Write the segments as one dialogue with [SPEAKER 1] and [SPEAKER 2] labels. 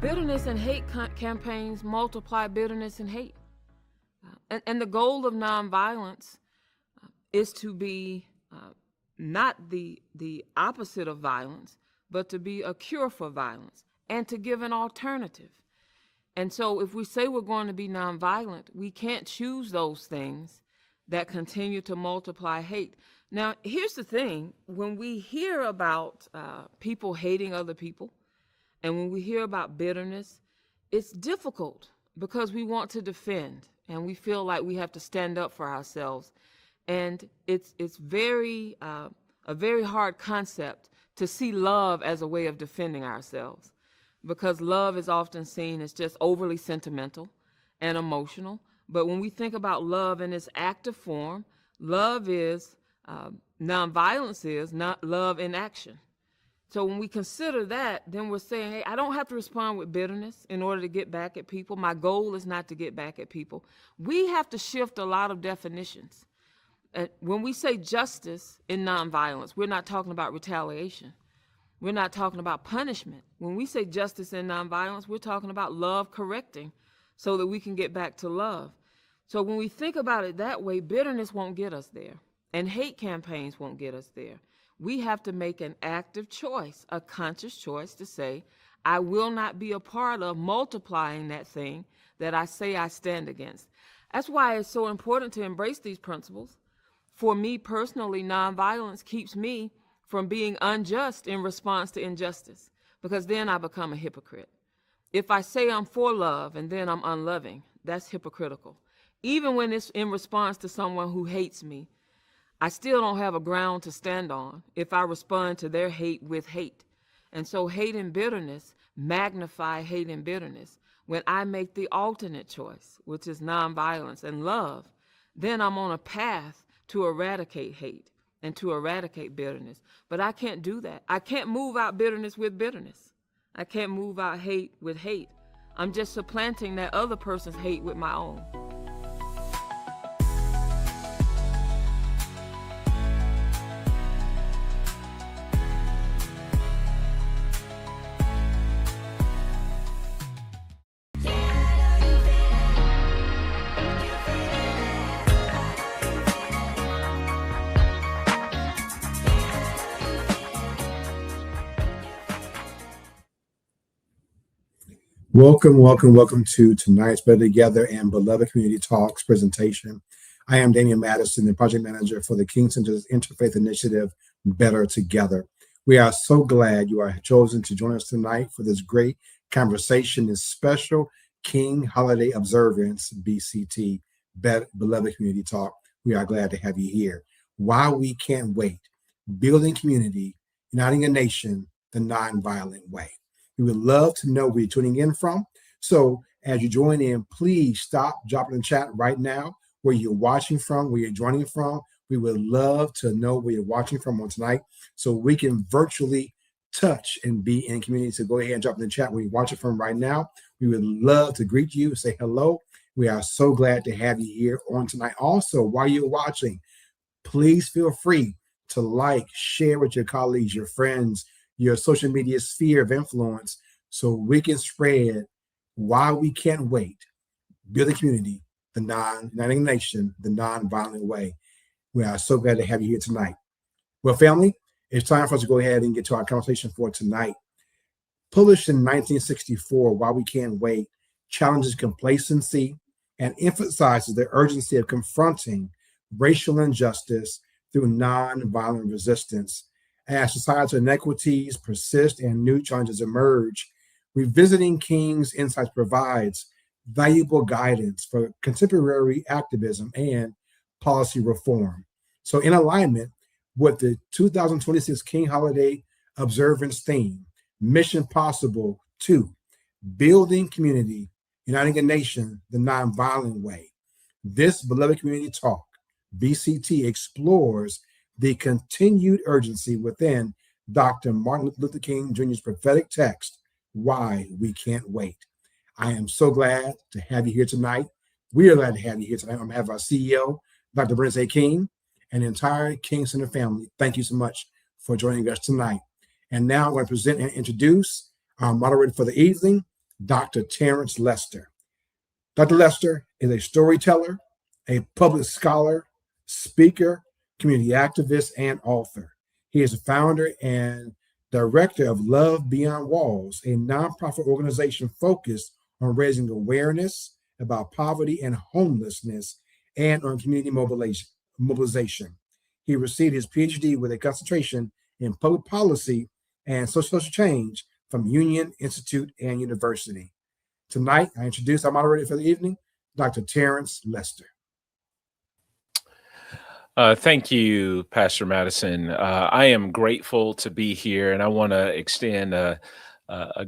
[SPEAKER 1] Bitterness and hate campaigns multiply bitterness and hate. And the goal of nonviolence is to be not the opposite of violence, but to be a cure for violence and to give an alternative. And so if we say we're going to be nonviolent, we can't choose those things that continue to multiply hate. Now, here's the thing. When we hear about people hating other people, and when we hear about bitterness, it's difficult because we want to defend and we feel like we have to stand up for ourselves. And it's very a very hard concept to see love as a way of defending ourselves, because love is often seen as just overly sentimental and emotional. But when we think about love in its active form, love is nonviolence is not love in action. So when we consider that, then we're saying, hey, I don't have to respond with bitterness in order to get back at people. My goal is not to get back at people. We have to shift a lot of definitions. When we say justice in nonviolence, we're not talking about retaliation. We're not talking about punishment. When we say justice in nonviolence, we're talking about love correcting so that we can get back to love. So when we think about it that way, bitterness won't get us there, and hate campaigns won't get us there. We have to make an active choice, a conscious choice to say, I will not be a part of multiplying that thing that I say I stand against. That's why it's so important to embrace these principles. For me personally, nonviolence keeps me from being unjust in response to injustice, because then I become a hypocrite. If I say I'm for love and then I'm unloving, that's hypocritical. Even when it's in response to someone who hates me, I still don't have a ground to stand on if I respond to their hate with hate. And so hate and bitterness magnify hate and bitterness. When I make the alternate choice, which is nonviolence and love, then I'm on a path to eradicate hate and to eradicate bitterness. But I can't do that. I can't move out bitterness with bitterness. I can't move out hate with hate. I'm just supplanting that other person's hate with my own.
[SPEAKER 2] Welcome to tonight's Better Together and Beloved Community Talks presentation. I am Damian Madison, the project manager for the King Center's Interfaith Initiative, Better Together. We are so glad you are chosen to join us tonight for this great conversation, this special King Holiday Observance, BCT, Beloved Community Talk. We are glad to have you here. Why we can't wait, building community, uniting a nation, the nonviolent way. We would love to know where you're tuning in from. So as you join in, please stop, drop it in the chat right now, where you're watching from, where you're joining from. We would love to know where you're watching from on tonight so we can virtually touch and be in community. So go ahead and drop in the chat where you're watching from right now. We would love to greet you, say hello. We are so glad to have you here on tonight. Also, while you're watching, please feel free to like, share with your colleagues, your friends, your social media sphere of influence, so we can spread why we can't wait, build a community, the uniting nation, the nonviolent way. We are so glad to have you here tonight. Well, family, it's time for us to go ahead and get to our conversation for tonight. Published in 1964, Why We Can't Wait challenges complacency and emphasizes the urgency of confronting racial injustice through nonviolent resistance. As societal inequities persist and new challenges emerge, revisiting King's insights provides valuable guidance for contemporary activism and policy reform. So in alignment with the 2026 King Holiday Observance theme, Mission Possible 2, Building Community, Uniting a Nation, the Nonviolent Way, this Beloved Community Talk, BCT, explores the continued urgency within Dr. Martin Luther King Jr.'s prophetic text, Why We Can't Wait. I am so glad to have you here tonight. We are glad to have you here tonight. I'm having our CEO, Dr. Bernice A. King, and the entire King Center family. Thank you so much for joining us tonight. And now I'm going to present and introduce our moderator for the evening, Dr. Terrence Lester. Dr. Lester is a storyteller, a public scholar, speaker, community activist, and author. He is the founder and director of Love Beyond Walls, a nonprofit organization focused on raising awareness about poverty and homelessness and on community mobilization. He received his PhD with a concentration in public policy and social change from Union Institute and University. Tonight, I introduce our moderator for the evening, Dr. Terrence Lester.
[SPEAKER 3] Thank you, Pastor Madison. I am grateful to be here, and I want to extend a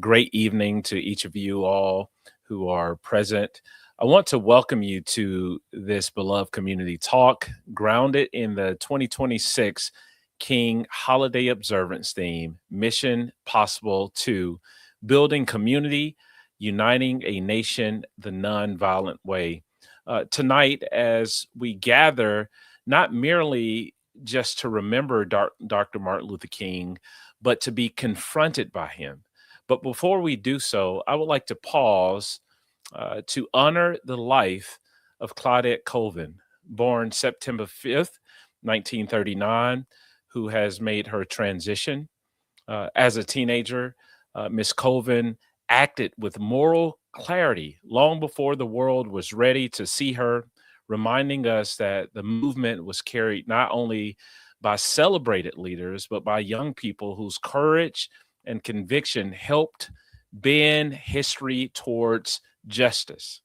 [SPEAKER 3] great evening to each of you all who are present. I want to welcome you to this beloved community talk, grounded in the 2026 King Holiday Observance theme, Mission Possible 2, Building Community, Uniting a Nation the Nonviolent Way. Tonight, as we gather, not merely just to remember Dr. Martin Luther King, but to be confronted by him. But before we do so, I would like to pause to honor the life of Claudette Colvin, born September 5th, 1939, who has made her transition. As a teenager, Miss Colvin acted with moral clarity long before the world was ready to see her, reminding us that the movement was carried not only by celebrated leaders, but by young people whose courage and conviction helped bend history towards justice.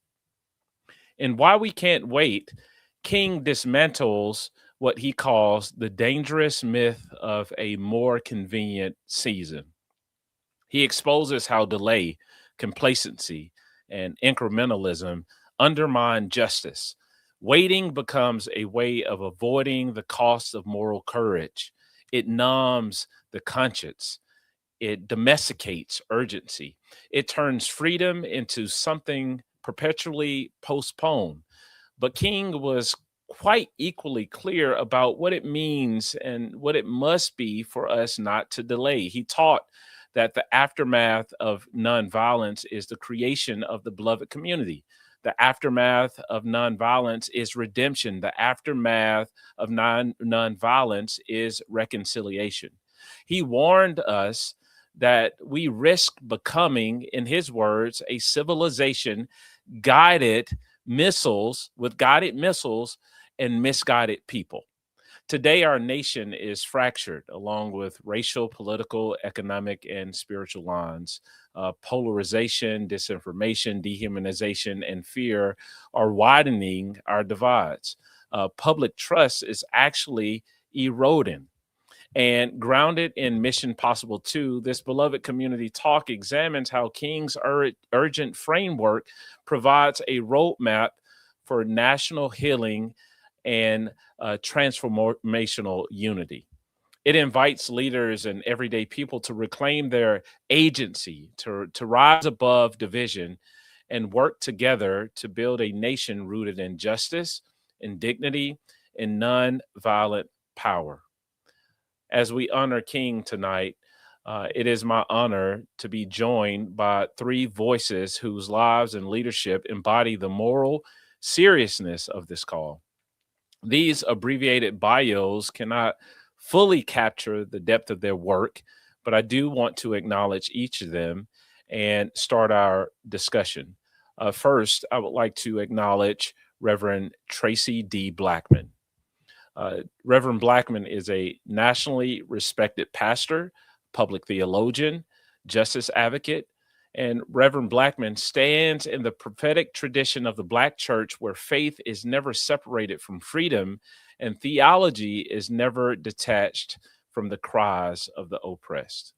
[SPEAKER 3] And Why We Can't Wait, King dismantles what he calls the dangerous myth of a more convenient season. He exposes how delay, complacency, and incrementalism undermine justice. Waiting becomes a way of avoiding the cost of moral courage. It numbs the conscience. It domesticates urgency. It turns freedom into something perpetually postponed. But King was quite equally clear about what it means and what it must be for us not to delay. He taught that the aftermath of nonviolence is the creation of the beloved community. The aftermath of nonviolence is redemption. The aftermath of nonviolence is reconciliation. He warned us that we risk becoming, in his words, a civilization guided with guided missiles and misguided people. Today, our nation is fractured along with racial, political, economic, and spiritual lines. Polarization, disinformation, dehumanization, and fear are widening our divides. Public trust is actually eroding. And grounded in Mission Possible 2, this beloved community talk examines how King's urgent framework provides a roadmap for national healing and transformational unity. It invites leaders and everyday people to reclaim their agency, to rise above division, and work together to build a nation rooted in justice, in dignity, and non-violent power. As we honor King tonight, it is my honor to be joined by three voices whose lives and leadership embody the moral seriousness of this call. These abbreviated bios cannot fully capture the depth of their work, but I do want to acknowledge each of them and start our discussion. First, I would like to acknowledge Reverend Tracy D. Blackman. Reverend Blackman is a nationally respected pastor, public theologian, justice advocate, and Reverend Blackman stands in the prophetic tradition of the Black church where faith is never separated from freedom and theology is never detached from the cries of the oppressed.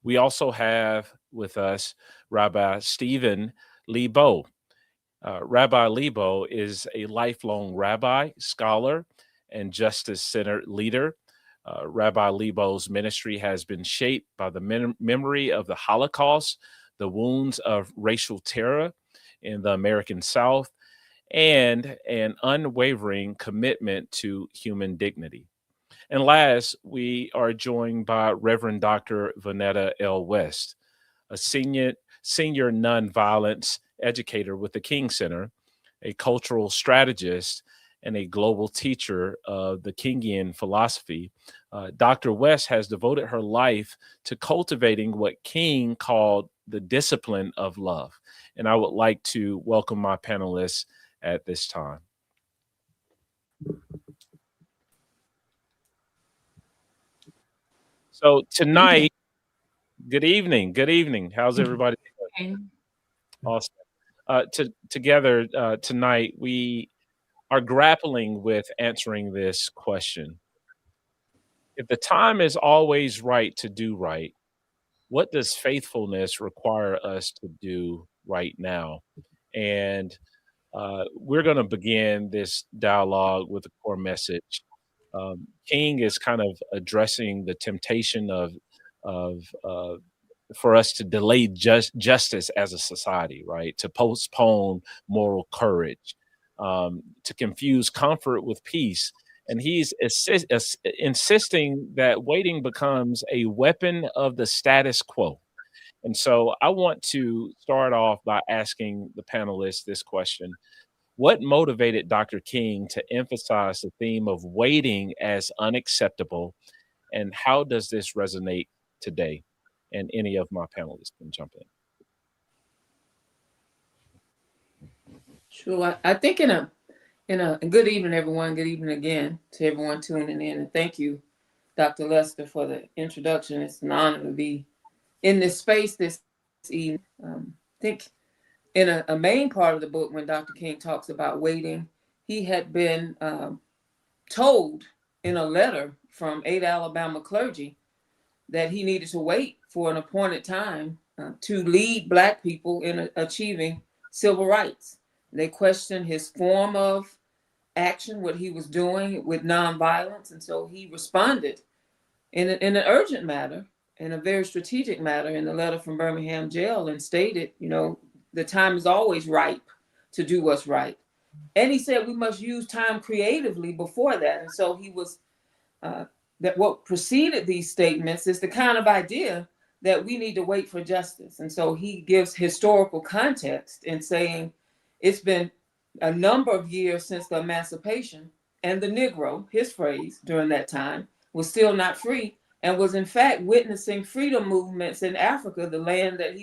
[SPEAKER 3] We also have with us Rabbi Stephen Lebo. Rabbi Lebo is a lifelong rabbi, scholar, and justice-centered leader. Rabbi Lebo's ministry has been shaped by the memory of the Holocaust, the wounds of racial terror in the American South, and an unwavering commitment to human dignity. And last, we are joined by Reverend Dr. Vanetta L. West, a senior nonviolence educator with the King Center, a cultural strategist, and a global teacher of the Kingian philosophy. Dr. West has devoted her life to cultivating what King called the discipline of love. And I would like to welcome my panelists at this time. So tonight, good evening. Good evening. How's everybody doing? Awesome. Together tonight, we are grappling with answering this question. If the time is always right to do right, what does faithfulness require us to do right now? And we're going to begin this dialogue with a core message. King is kind of addressing the temptation of for us to delay justice as a society, right? To postpone moral courage, to confuse comfort with peace. And he's insisting that waiting becomes a weapon of the status quo. And so I want to start off by asking the panelists this question. What motivated Dr. King to emphasize the theme of waiting as unacceptable? And how does this resonate today? And any of my panelists can jump in.
[SPEAKER 1] Sure. I think in a good evening, everyone. Good evening again to everyone tuning in. And thank you, Dr. Lester, for the introduction. It's an honor to be in this space this evening. I think in a main part of the book, when Dr. King talks about waiting, he had been told in a letter from 8 Alabama clergy that he needed to wait for an appointed time to lead Black people in achieving civil rights. They questioned his form of action, what he was doing with nonviolence, and so he responded in an urgent matter, in a very strategic matter, in the letter from Birmingham jail, and stated, the time is always ripe to do what's right. And he said we must use time creatively before that. And so he was, that what preceded these statements is the kind of idea that we need to wait for justice. And so he gives historical context in saying it's been a number of years since the emancipation, and the Negro, his phrase during that time, was still not free and was in fact witnessing freedom movements in Africa, the land that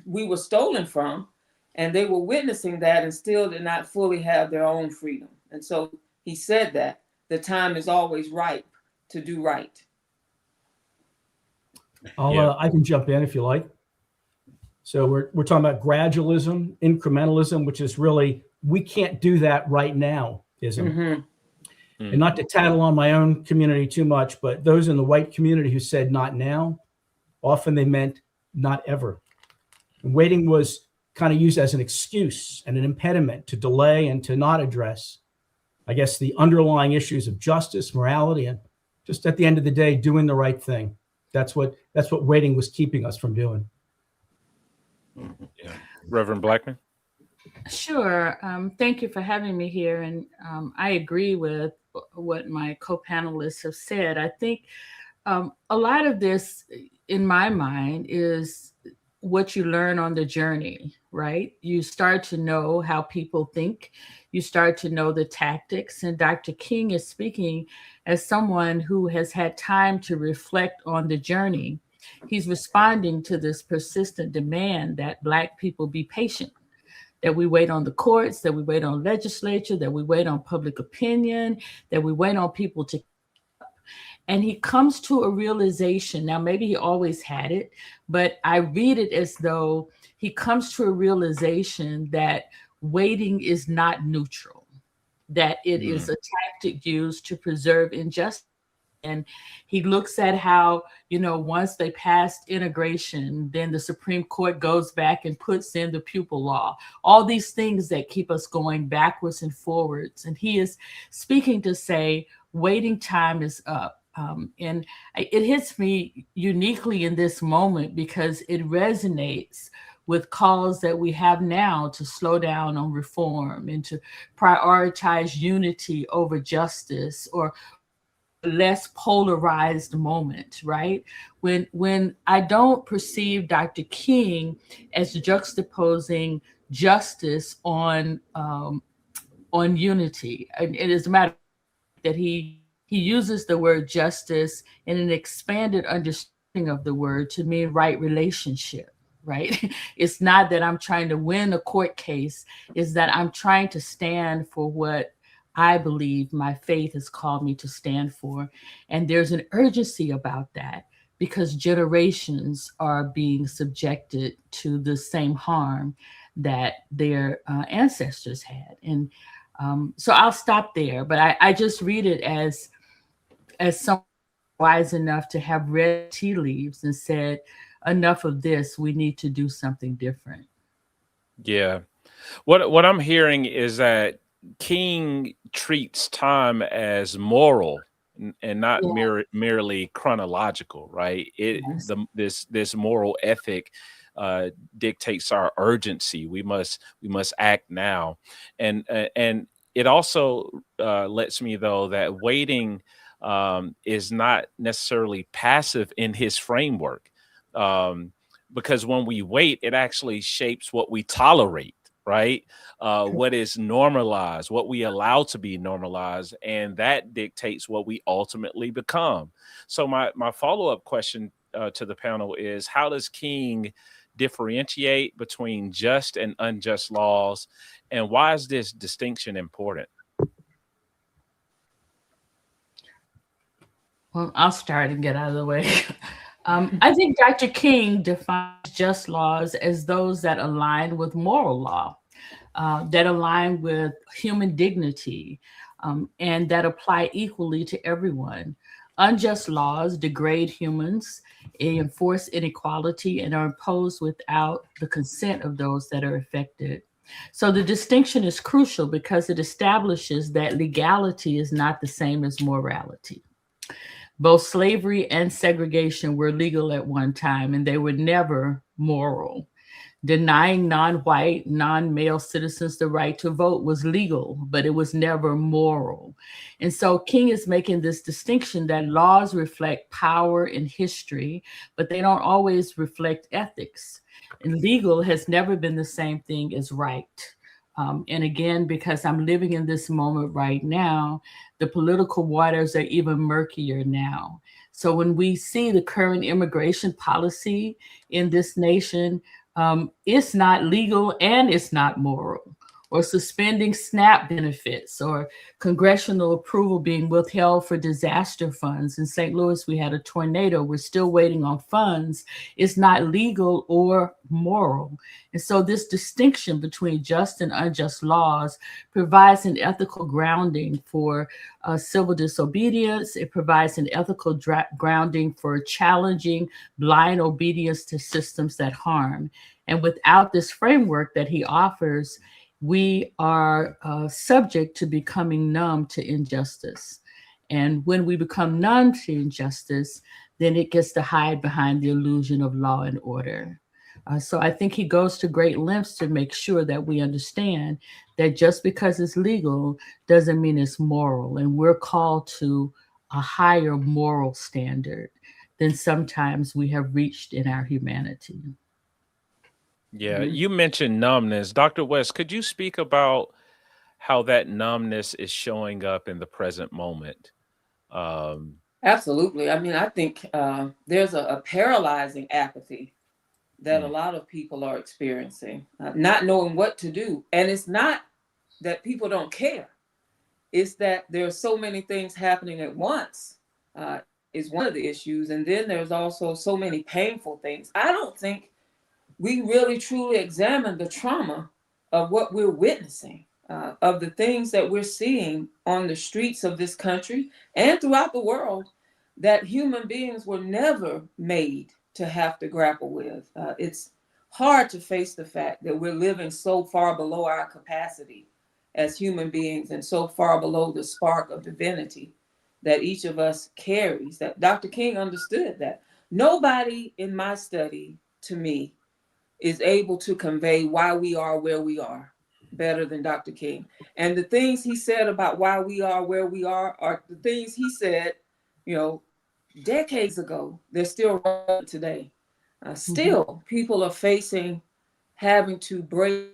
[SPEAKER 1] we were stolen from, and they were witnessing that and still did not fully have their own freedom. And so he said that the time is always ripe to do right.
[SPEAKER 4] I can jump in if you like. So we're talking about gradualism, incrementalism, which is really, we can't do that right now, isn't it? Mm-hmm. And not to tattle on my own community too much, but those in the white community who said not now, often they meant not ever. And waiting was kind of used as an excuse and an impediment to delay and to not address, I guess, the underlying issues of justice, morality, and just at the end of the day, doing the right thing. That's what waiting was keeping us from doing.
[SPEAKER 3] Yeah. Reverend Blackman?
[SPEAKER 5] Sure. Thank you for having me here. And I agree with what my co-panelists have said. I think a lot of this, in my mind, is what you learn on the journey, right? You start to know how people think. You start to know the tactics. And Dr. King is speaking as someone who has had time to reflect on the journey. He's responding to this persistent demand that Black people be patient, that we wait on the courts, that we wait on legislature, that we wait on public opinion, that we wait on people to. And he comes to a realization. Now, maybe he always had it, but I read it as though he comes to a realization that waiting is not neutral, that it is a tactic used to preserve injustice. And he looks at how, once they passed integration, then the Supreme Court goes back and puts in the pupil law, all these things that keep us going backwards and forwards. And he is speaking to say, waiting time is up. And it hits me uniquely in this moment because it resonates with calls that we have now to slow down on reform and to prioritize unity over justice, or less polarized moment, right? When I don't perceive Dr. King as juxtaposing justice on unity, and it is a matter that he uses the word justice in an expanded understanding of the word to mean right relationship, right? It's not that I'm trying to win a court case, it's that I'm trying to stand for what I believe my faith has called me to stand for. And there's an urgency about that because generations are being subjected to the same harm that their ancestors had. And so I'll stop there, but I just read it as someone wise enough to have read tea leaves and said, enough of this, we need to do something different.
[SPEAKER 3] Yeah. What I'm hearing is that King treats time as moral and not
[SPEAKER 5] Yeah.
[SPEAKER 3] merely chronological, right? It
[SPEAKER 5] Yes.
[SPEAKER 3] the this moral ethic dictates our urgency. We must act now, and it also lets me though that waiting is not necessarily passive in his framework, um, because when we wait, it actually shapes what we tolerate, right? What is normalized, what we allow to be normalized, and that dictates what we ultimately become. So my follow up question to the panel is: how does King differentiate between just and unjust laws, and why is this distinction important?
[SPEAKER 5] Well, I'll start and get out of the way. I think Dr. King defines just laws as those that align with moral law, that align with human dignity, and that apply equally to everyone. Unjust laws degrade humans, enforce inequality, and are imposed without the consent of those that are affected. So the distinction is crucial because it establishes that legality is not the same as morality. Both slavery and segregation were legal at one time, and they were never moral. Denying non white, non male citizens the right to vote was legal, but it was never moral. And so King is making this distinction that laws reflect power in history, but they don't always reflect ethics. And legal has never been the same thing as right. And again, because I'm living in this moment right now, the political waters are even murkier now. So when we see the current immigration policy in this nation, it's not legal and it's not moral. Or suspending SNAP benefits, or congressional approval being withheld for disaster funds. In St. Louis, we had a tornado. We're still waiting on funds. It's not legal or moral. And so, this distinction between just and unjust laws provides an ethical grounding for civil disobedience. It provides an ethical grounding for challenging blind obedience to systems that harm. And without this framework that he offers, we are subject to becoming numb to injustice. And when we become numb to injustice, then it gets to hide behind the illusion of law and order. So I think he goes to great lengths to make sure that we understand that just because it's legal doesn't mean it's moral. And we're called to a higher moral standard than sometimes we have reached in our humanity.
[SPEAKER 3] Yeah,
[SPEAKER 1] Mhm.
[SPEAKER 3] you mentioned numbness. Dr. West, could you speak about how that numbness is showing up in the present moment? Um,
[SPEAKER 6] Absolutely. I mean, I think there's a paralyzing apathy that a
[SPEAKER 3] mm,
[SPEAKER 6] lot of people are experiencing, not knowing what to do. And it's not that people don't care, it's that there are so many things happening at once, is one of the issues. And then there's also so many painful things. I don't think we really truly examine the trauma of what we're witnessing, of the things that we're seeing on the streets of this country and throughout the world that human beings were never made to have to grapple with. It's hard to face the fact that we're living so far below our capacity as human beings and so far below the spark of divinity that each of us carries. That Dr. King understood that. Nobody in my study, to me, is able to convey why we are where we are better than Dr. King. And the things he said about why we are where we are the things he said you know, decades ago, they're still relevant today. Still, people are facing having to break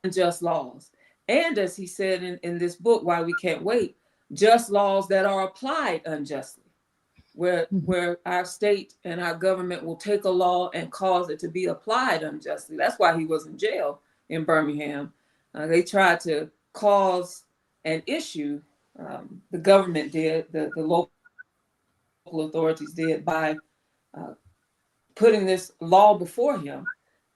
[SPEAKER 6] unjust laws. And as he said in this book, Why We Can't Wait, just laws that are applied unjustly, where our state and our government will take a law and cause it to be applied unjustly. That's why he was in jail in Birmingham. They tried to cause an issue, the government did, the local authorities did, by putting this law before him,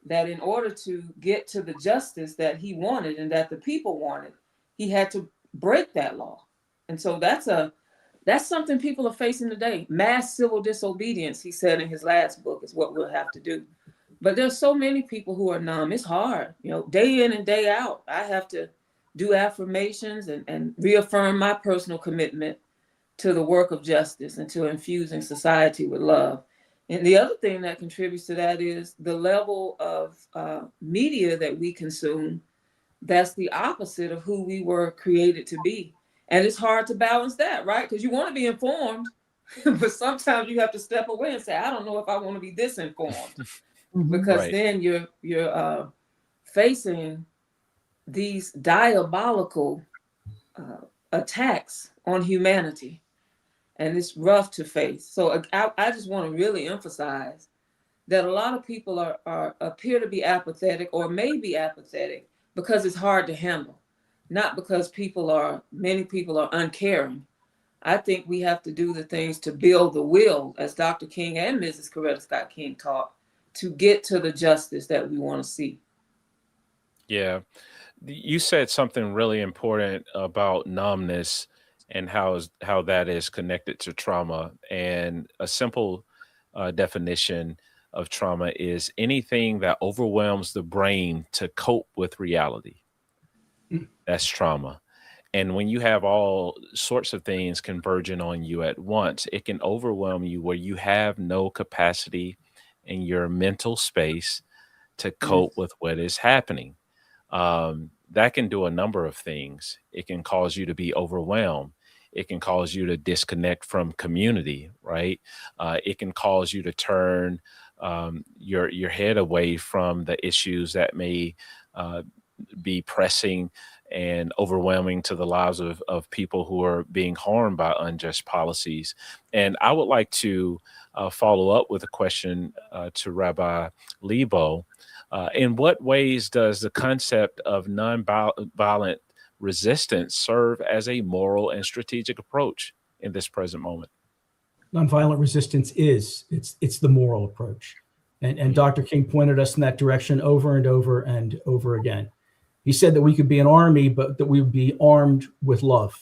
[SPEAKER 6] that in order to get to the justice that he wanted and that the people wanted, he had to break that law. And so that's something people are facing today. Mass civil disobedience, he said in his last book, is what we'll have to do. But there's so many people who are numb. It's hard, day in and day out. I have to do affirmations and reaffirm my personal commitment to the work of justice and to infusing society with love. And the other thing that contributes to that is the level of media that we consume. That's the opposite of who we were created to be. And it's hard to balance that, right? Because you want to be informed, but sometimes you have to step away and say, I don't know if I want to be this informed. Because
[SPEAKER 3] Right.
[SPEAKER 6] then you're facing these diabolical attacks on humanity. And it's rough to face. So I just want to really emphasize that a lot of people appear to be apathetic, or may be apathetic, because it's hard to handle, not because many people are uncaring. I think we have to do the things to build the will, as Dr. King and Mrs. Coretta Scott King taught, to get to the justice that we want to see.
[SPEAKER 3] Yeah. You said something really important about numbness and how that is connected to trauma. And a simple definition of trauma is anything that overwhelms the brain to cope with reality. That's trauma. And when you have all sorts of things converging on you at once, it can overwhelm you where you have no capacity in your mental space to cope with what is happening. That can do a number of things. It can cause you to be overwhelmed. It can cause you to disconnect from community, right? It can cause you to turn your head away from the issues that may be pressing and overwhelming to the lives of people who are being harmed by unjust policies. And I would like to follow up with a question to Rabbi Lebo. In what ways does the concept of nonviolent resistance serve as a moral and strategic approach in this present moment?
[SPEAKER 4] Nonviolent resistance it's the moral approach. And Dr. King pointed us in that direction over and over and over again. He said that we could be an army, but that we would be armed with love,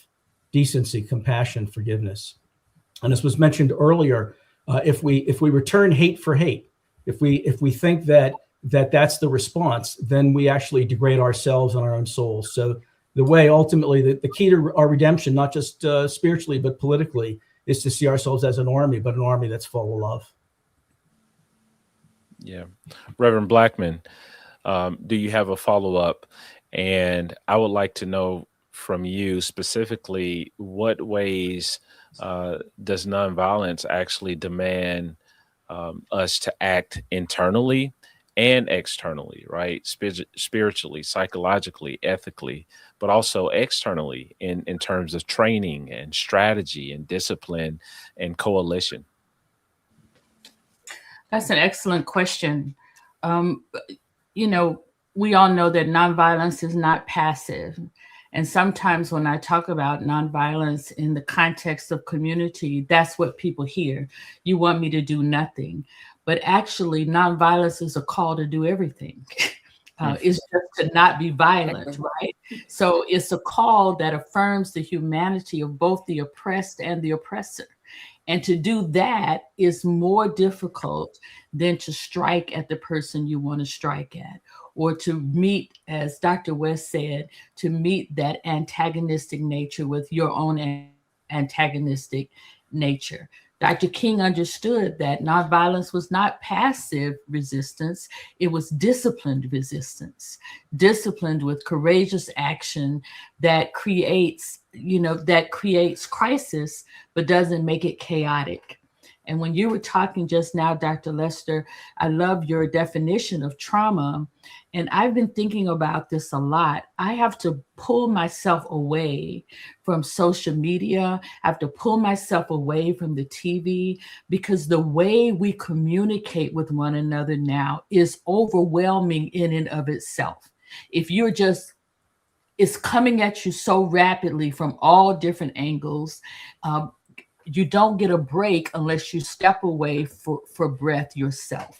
[SPEAKER 4] decency, compassion, forgiveness. And as was mentioned earlier, if we return hate for hate, if we think that's the response, then we actually degrade ourselves and our own souls. So the way, ultimately, the key to our redemption, not just spiritually but politically, is to see ourselves as an army, but an army that's full of love.
[SPEAKER 3] Yeah, Reverend Blackman, do you have a follow-up? And I would like to know from you specifically, what ways does nonviolence actually demand us to act internally and externally, right? Spiritually, psychologically, ethically, but also externally in terms of training and strategy and discipline and coalition?
[SPEAKER 5] That's an excellent question. We all know that nonviolence is not passive. And sometimes when I talk about nonviolence in the context of community, that's what people hear. You want me to do nothing. But actually, nonviolence is a call to do everything. It's just to not be violent, right? So it's a call that affirms the humanity of both the oppressed and the oppressor. And to do that is more difficult than to strike at the person you want to strike at, or to meet, as Dr. West said, to meet that antagonistic nature with your own antagonistic nature. Dr. King understood that nonviolence was not passive resistance, it was disciplined resistance, disciplined with courageous action that creates, that creates crisis, but doesn't make it chaotic. And when you were talking just now, Dr. Lester, I love your definition of trauma. And I've been thinking about this a lot. I have to pull myself away from social media. I have to pull myself away from the TV because the way we communicate with one another now is overwhelming in and of itself. If you're just, it's coming at you so rapidly from all different angles. You don't get a break unless you step away for breath yourself.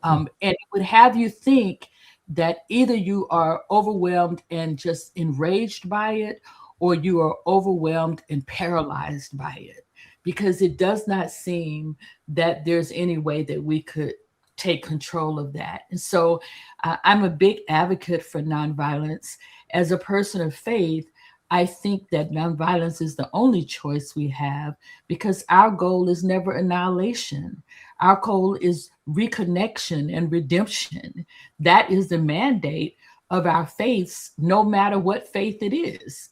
[SPEAKER 5] And it would have you think that either you are overwhelmed and just enraged by it, or you are overwhelmed and paralyzed by it, because it does not seem that there's any way that we could take control of that. And so I'm a big advocate for nonviolence. As a person of faith, I think that nonviolence is the only choice we have because our goal is never annihilation. Our goal is reconnection and redemption. That is the mandate of our faiths, no matter what faith it is.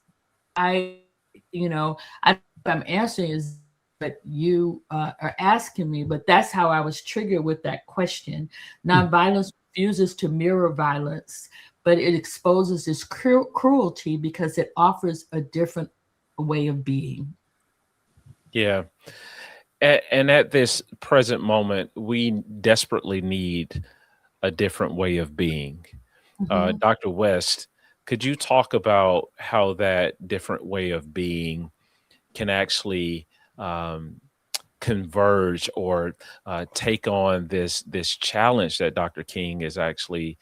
[SPEAKER 5] I, I don't know if I'm answering is what you are asking me, but that's how I was triggered with that question. Nonviolence refuses to mirror violence, but it exposes its cruelty because it offers a different way of being.
[SPEAKER 3] Yeah. And at this present moment, we desperately need a different way of being.
[SPEAKER 5] Mhm.
[SPEAKER 3] Dr. West, could you talk about how that different way of being can actually converge or take on this challenge that Dr. King is actually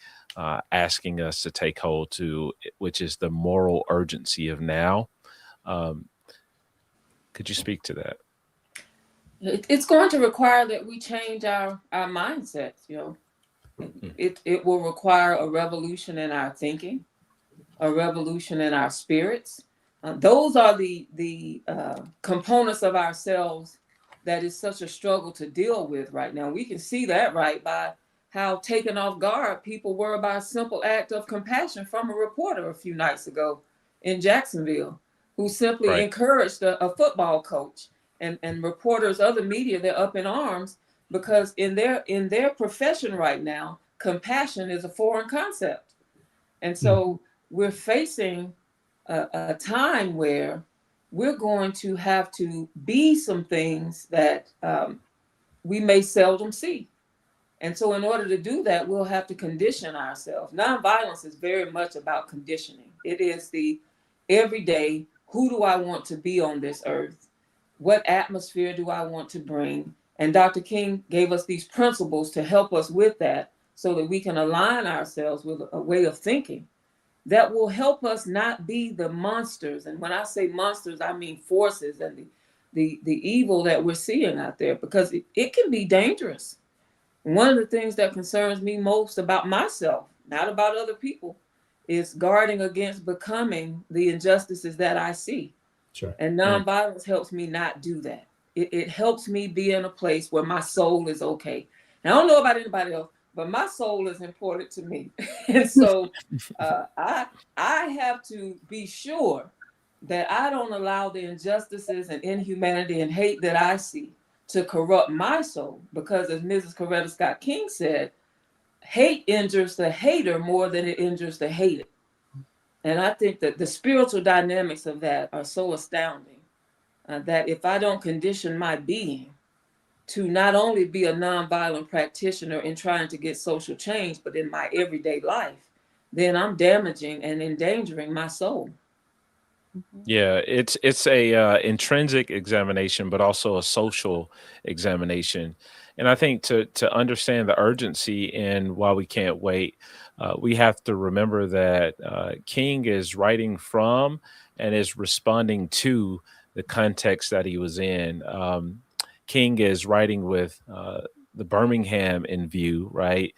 [SPEAKER 3] asking us to take hold to, which is the moral urgency of now? Um, could you speak to that?
[SPEAKER 6] It's going to require that we change our mindsets. It will require a revolution in our thinking, a revolution in our spirits. Those are the components of ourselves that is such a struggle to deal with right now. We can see that, right, by how taken off guard people were by a simple act of compassion from a reporter a few nights ago in Jacksonville, who simply
[SPEAKER 3] Right.
[SPEAKER 6] encouraged a football coach. And reporters, other media, they're up in arms because in their profession right now, compassion is a foreign concept. And so we're facing a time where we're going to have to be some things that we may seldom see. And so in order to do that, we'll have to condition ourselves. Nonviolence is very much about conditioning. It is the everyday, who do I want to be on this earth? What atmosphere do I want to bring? And Dr. King gave us these principles to help us with that so that we can align ourselves with a way of thinking that will help us not be the monsters. And when I say monsters, I mean forces and the evil that we're seeing out there, because it can be dangerous. One of the things that concerns me most about myself, not about other people, is guarding against becoming the injustices that I see.
[SPEAKER 4] Sure.
[SPEAKER 6] And nonviolence helps me not do that. It helps me be in a place where my soul is okay. And I don't know about anybody else, but my soul is important to me. And so I have to be sure that I don't allow the injustices and inhumanity and hate that I see to corrupt my soul. Because as Mrs. Coretta Scott King said, hate injures the hater more than it injures the hated. And I think that the spiritual dynamics of that are so astounding that if I don't condition my being to not only be a nonviolent practitioner in trying to get social change, but in my everyday life, then I'm damaging and endangering my soul.
[SPEAKER 3] Yeah, it's a intrinsic examination, but also a social examination. And I think to understand the urgency in Why We Can't Wait, we have to remember that King is writing from and is responding to the context that he was in. King is writing with the Birmingham in view, right?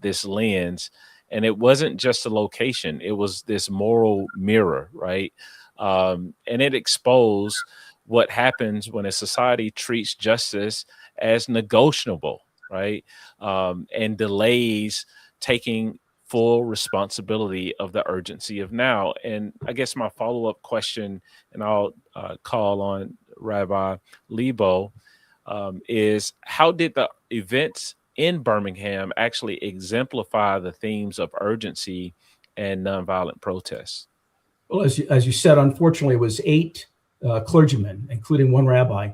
[SPEAKER 3] This lens. And it wasn't just a location, it was this moral mirror, right? And it exposed what happens when a society treats justice as negotiable, right? And delays taking full responsibility of the urgency of now. And I guess my follow-up question, and I'll call on Rabbi Lebo, is how did the events in Birmingham actually exemplify the themes of urgency and nonviolent protests?
[SPEAKER 4] Well, as you said, unfortunately, it was 8 clergymen, including one rabbi,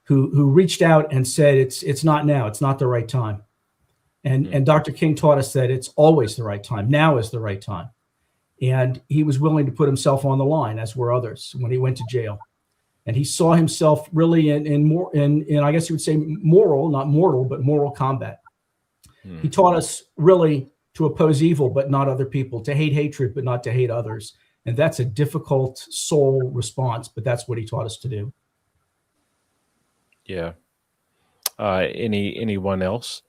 [SPEAKER 4] who reached out and said, it's not now, it's not the right time. And Dr. King taught us that it's always the right time. Now is the right time. And he was willing to put himself on the line, as were others, when he went to jail. And he saw himself really in I guess you would say moral, not mortal, but moral combat. He taught us really to oppose evil, but not other people, to hate hatred, but not to hate others. And that's a difficult soul response, but that's what he taught us to do.
[SPEAKER 3] Yeah. Anyone else?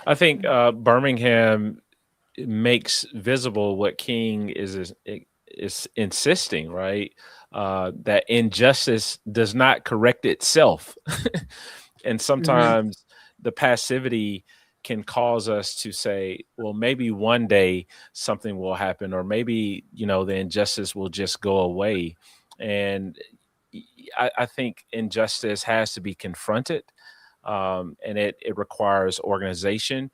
[SPEAKER 3] I think Birmingham makes visible what King is insisting, right? That injustice does not correct itself. And sometimes the passivity can cause us to say, well, maybe one day something will happen, or maybe, the injustice will just go away. And I think injustice has to be confronted. And it requires organization.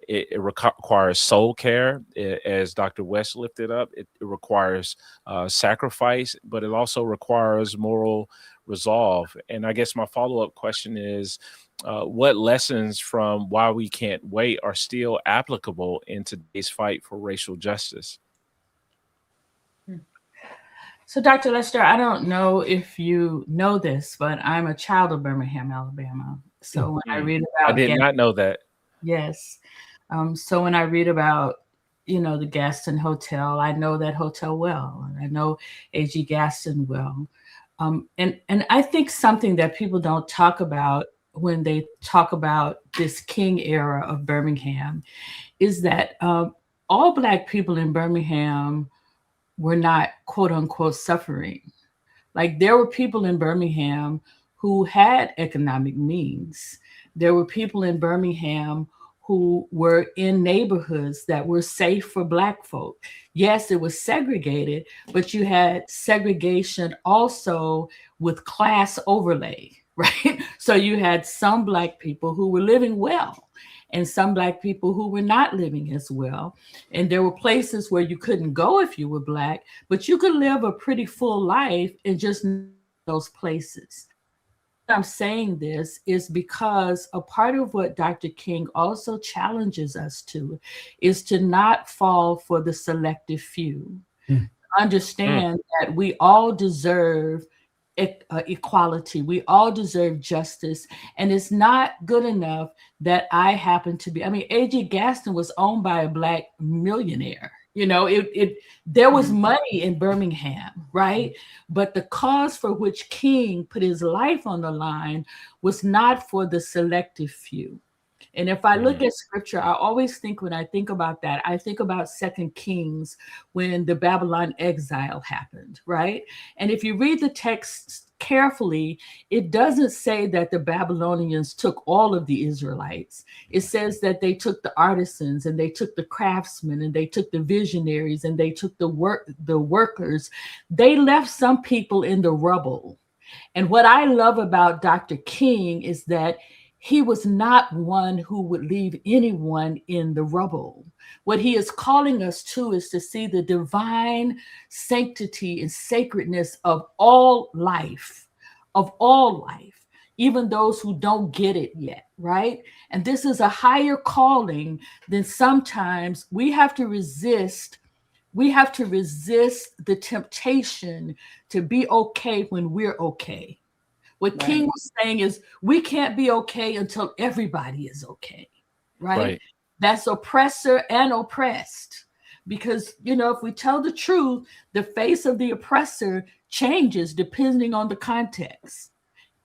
[SPEAKER 3] It requires soul care, as Dr. West lifted up. It requires sacrifice, but it also requires moral resolve. And I guess my follow-up question is, what lessons from Why We Can't Wait are still applicable in today's fight for racial justice?
[SPEAKER 5] So, Dr. Lester, I don't know if you know this, but I'm a child of Birmingham, Alabama. So when I read about,
[SPEAKER 3] I did not know that.
[SPEAKER 5] Yes. So when I read about, the Gaston Hotel, I know that hotel well, and I know A.G. Gaston well. And I think something that people don't talk about when they talk about this King era of Birmingham is that all Black people in Birmingham were not, quote unquote, suffering. Like, there were people in Birmingham who had economic means. There were people in Birmingham who were in neighborhoods that were safe for Black folk. Yes, it was segregated, but you had segregation also with class overlay, right? So you had some Black people who were living well and some Black people who were not living as well. And there were places where you couldn't go if you were Black, but you could live a pretty full life in just those places. I'm saying this is because a part of what Dr. King also challenges us to is to not fall for the selective few. Understand that we all deserve equality. We all deserve justice. And it's not good enough that I happen to be. I mean, A.G. Gaston was owned by a Black millionaire. There was money in Birmingham, right? But the cause for which King put his life on the line was not for the selective few. And if I look at scripture, I always think, when I think about that, I think about 2 Kings, when the Babylon exile happened, right? And if you read the text carefully, it doesn't say that the Babylonians took all of the Israelites. It says that they took the artisans, and they took the craftsmen, and they took the visionaries, and they took the workers. They left some people in the rubble. And what I love about Dr. King is that he was not one who would leave anyone in the rubble. What he is calling us to is to see the divine sanctity and sacredness of all life, even those who don't get it yet, right? And this is a higher calling than sometimes we have to resist. We have to resist the temptation to be okay when we're okay. What King was saying is, we can't be okay until everybody is okay, right? That's oppressor and oppressed. Because, if we tell the truth, the face of the oppressor changes depending on the context.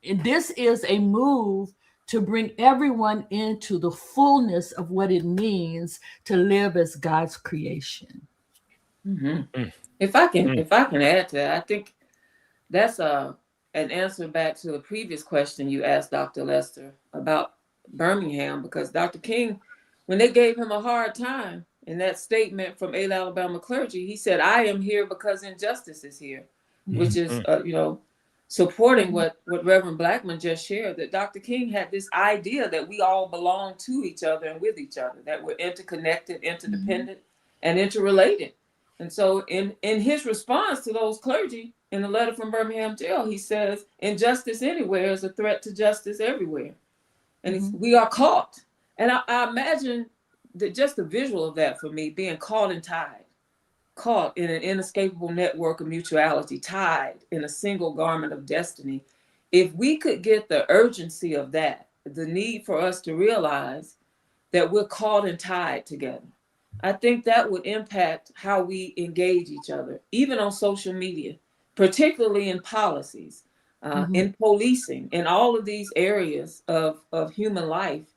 [SPEAKER 5] And this is a move to bring everyone into the fullness of what it means to live as God's creation.
[SPEAKER 6] If I can add to that, I think that's an answer back to a previous question you asked Dr. Lester about Birmingham, because Dr. King, when they gave him a hard time in that statement from Alabama clergy, he said, "I am here because injustice is here," which is, supporting what Reverend Blackman just shared, that Dr. King had this idea that we all belong to each other and with each other, that we're interconnected, interdependent, and interrelated. And so in his response to those clergy in the letter from Birmingham jail, he says, "Injustice anywhere is a threat to justice everywhere." And we are caught. And I imagine that just the visual of that for me, being caught and tied, caught in an inescapable network of mutuality, tied in a single garment of destiny. If we could get the urgency of that, the need for us to realize that we're caught and tied together, I think that would impact how we engage each other, even on social media, particularly in policies, in policing, in all of these areas of human life.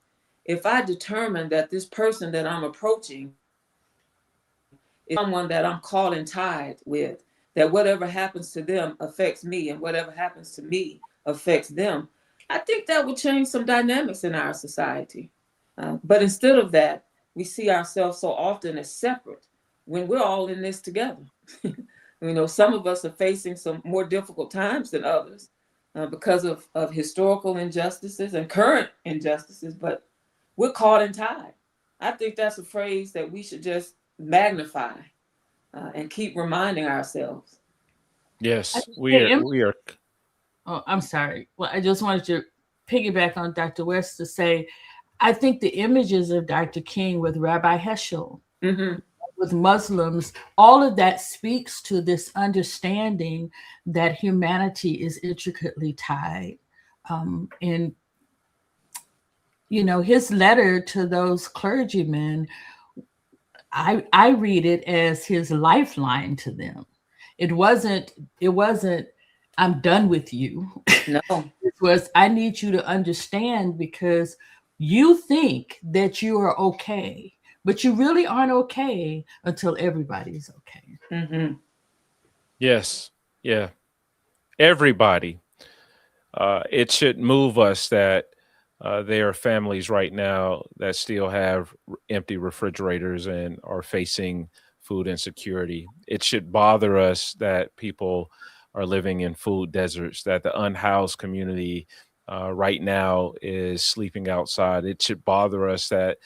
[SPEAKER 6] If I determine that this person that I'm approaching is someone that I'm caught and tied with, that whatever happens to them affects me and whatever happens to me affects them, I think that would change some dynamics in our society. But instead of that, we see ourselves so often as separate when we're all in this together. Some of us are facing some more difficult times than others because of historical injustices and current injustices, but we're caught and tied. I think that's a phrase that we should just magnify and keep reminding ourselves.
[SPEAKER 3] Yes, we are.
[SPEAKER 5] Oh, I'm sorry. Well, I just wanted to piggyback on Dr. West to say, I think the images of Dr. King with Rabbi Heschel, with Muslims, all of that speaks to this understanding that humanity is intricately tied. And his letter to those clergymen, I read it as his lifeline to them. It wasn't, "I'm done with you."
[SPEAKER 6] No.
[SPEAKER 5] It was, "I need you to understand because you think that you are okay, but you really aren't okay until everybody's okay."
[SPEAKER 3] Yes. Yeah. Everybody. It should move us that there are families right now that still have empty refrigerators and are facing food insecurity. It should bother us that people are living in food deserts, that the unhoused community right now is sleeping outside. It should bother us that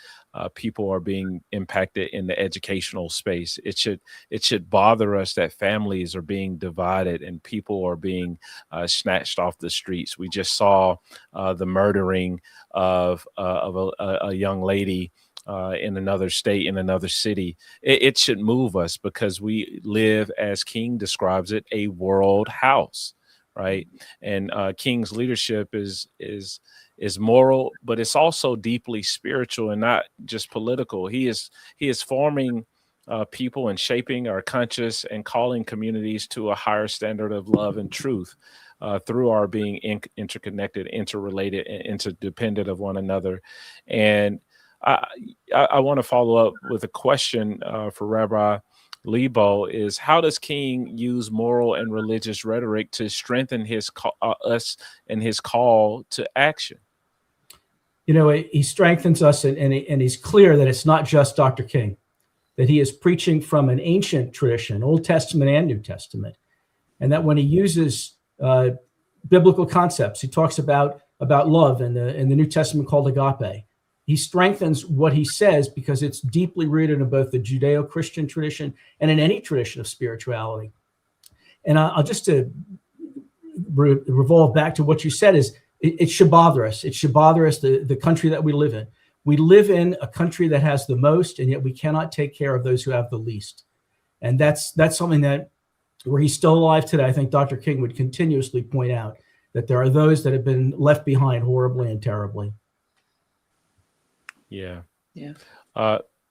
[SPEAKER 3] people are being impacted in the educational space. It should bother us that families are being divided and people are being snatched off the streets. We just saw the murdering of a young lady in another state, in another city. It should move us because we live, as King describes it, a world house, right? And King's leadership is moral, but it's also deeply spiritual and not just political. He is forming people and shaping our conscious and calling communities to a higher standard of love and truth through our being interconnected, interrelated, and interdependent of one another. And I want to follow up with a question for Rabbi Lebo is, how does King use moral and religious rhetoric to strengthen us and his call to action?
[SPEAKER 4] He strengthens us, and he's clear that it's not just Dr. King, that he is preaching from an ancient tradition, Old Testament and New Testament, and that when he uses biblical concepts, he talks about love in the New Testament called agape. He strengthens what he says because it's deeply rooted in both the Judeo-Christian tradition and in any tradition of spirituality. And I'll just to revolve back to what you said is it should bother us. It should bother us, the country that we live in. We live in a country that has the most, and yet we cannot take care of those who have the least. And that's something that, were he still alive today, I think Dr. King would continuously point out that there are those that have been left behind horribly and terribly.
[SPEAKER 3] Yeah.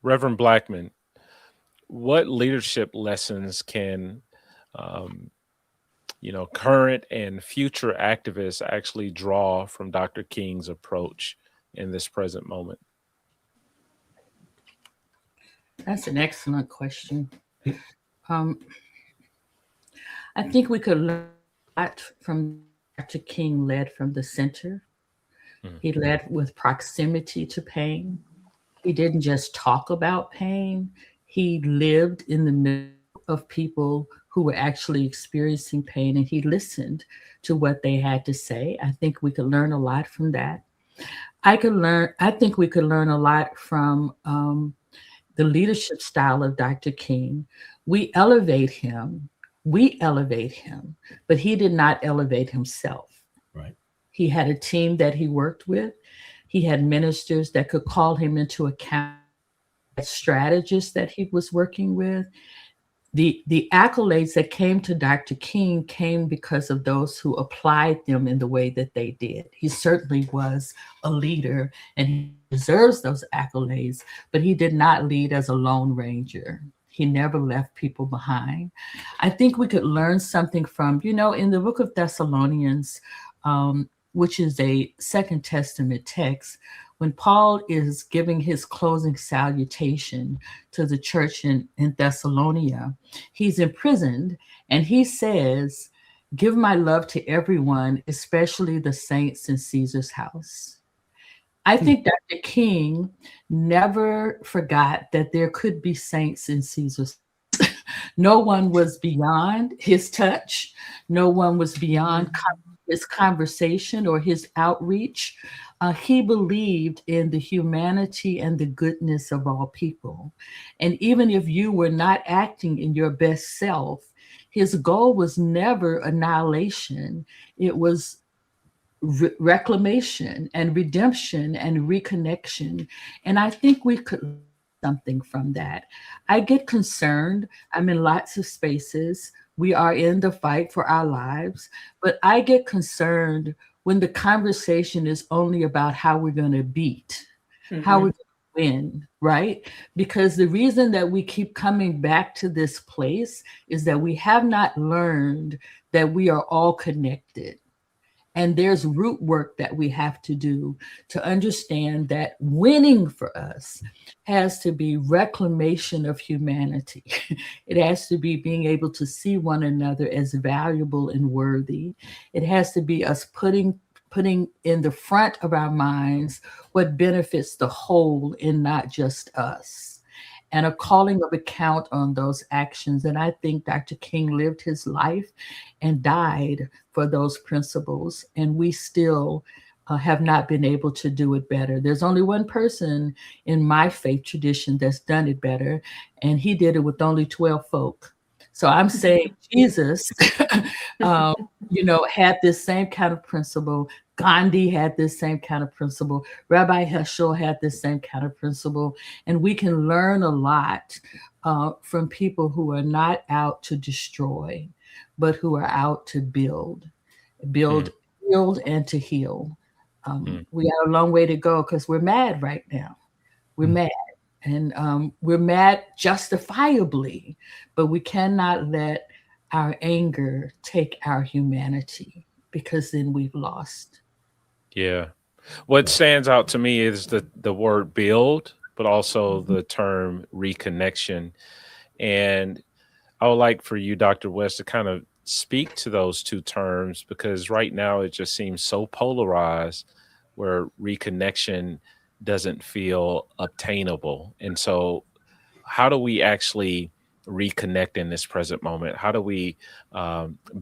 [SPEAKER 3] Reverend Blackman, what leadership lessons can current and future activists actually draw from Dr. King's approach in this present moment?
[SPEAKER 5] That's an excellent question. Um, I think we could learn a lot from Dr. King led from the center.
[SPEAKER 3] Mm.
[SPEAKER 5] He led with proximity to pain. He didn't just talk about pain, he lived in the middle of people who were actually experiencing pain, and he listened to what they had to say. I think we could learn a lot from that. I think we could learn a lot from the leadership style of Dr. King. We elevate him, we elevate him, but he did not elevate himself.
[SPEAKER 4] Right.
[SPEAKER 5] He had a team that he worked with. He had ministers that could call him into account, strategists that he was working with. The accolades that came to Dr. King came because of those who applied them in the way that they did. He certainly was a leader and he deserves those accolades, but he did not lead as a lone ranger. He never left people behind. I think we could learn something from, in the book of Thessalonians, which is a Second Testament text, when Paul is giving his closing salutation to the church in Thessalonica, he's imprisoned and he says, "Give my love to everyone, especially the saints in Caesar's house." I think Dr. King never forgot that there could be saints in Caesar's. No one was beyond his touch. No one was beyond his conversation or his outreach. He believed in the humanity and the goodness of all people. And even if you were not acting in your best self, his goal was never annihilation. It was reclamation and redemption and reconnection. And I think we could learn something from that. I get concerned. I'm in lots of spaces. We are in the fight for our lives, but I get concerned when the conversation is only about how we're going to beat, how we're going to win, right? Because the reason that we keep coming back to this place is that we have not learned that we are all connected. And there's root work that we have to do to understand that winning for us has to be reclamation of humanity. It has to be being able to see one another as valuable and worthy. It has to be us putting in the front of our minds what benefits the whole and not just us, and a calling of account on those actions. And I think Dr. King lived his life and died for those principles. And we still have not been able to do it better. There's only one person in my faith tradition that's done it better, and he did it with only 12 folk. So I'm saying Jesus, had this same kind of principle. Gandhi had this same kind of principle. Rabbi Heschel had this same kind of principle. And we can learn a lot from people who are not out to destroy, but who are out to build, build and to heal. We got a long way to go because we're mad right now. We're mad. And we're mad justifiably, but we cannot let our anger take our humanity, because then we've lost.
[SPEAKER 3] Yeah. What stands out to me is the word build, but also the term reconnection. And I would like for you, Dr. West, to kind of speak to those two terms, because right now it just seems so polarized where reconnection doesn't feel obtainable. And so how do we actually reconnect in this present moment? How do we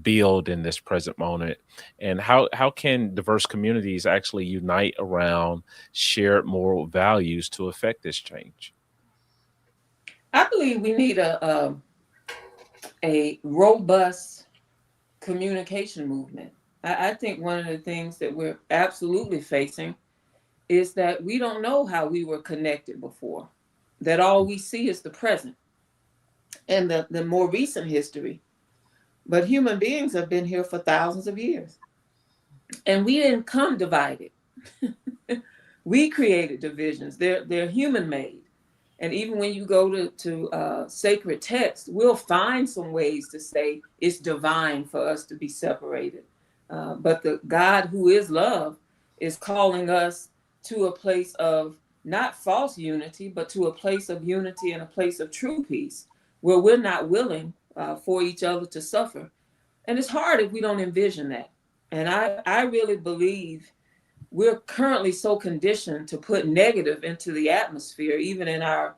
[SPEAKER 3] build in this present moment? And how can diverse communities actually unite around shared moral values to affect this change?
[SPEAKER 6] I believe we need a robust communication movement. I think one of the things that we're absolutely facing is that we don't know how we were connected before, that all we see is the present and the more recent history. But human beings have been here for thousands of years. And we didn't come divided. We created divisions. They're human made. And even when you go to sacred text, we'll find some ways to say it's divine for us to be separated. But the God who is love is calling us to a place of not false unity, but to a place of unity and a place of true peace, where we're not willing for each other to suffer. And it's hard if we don't envision that. And I really believe we're currently so conditioned to put negative into the atmosphere, even in our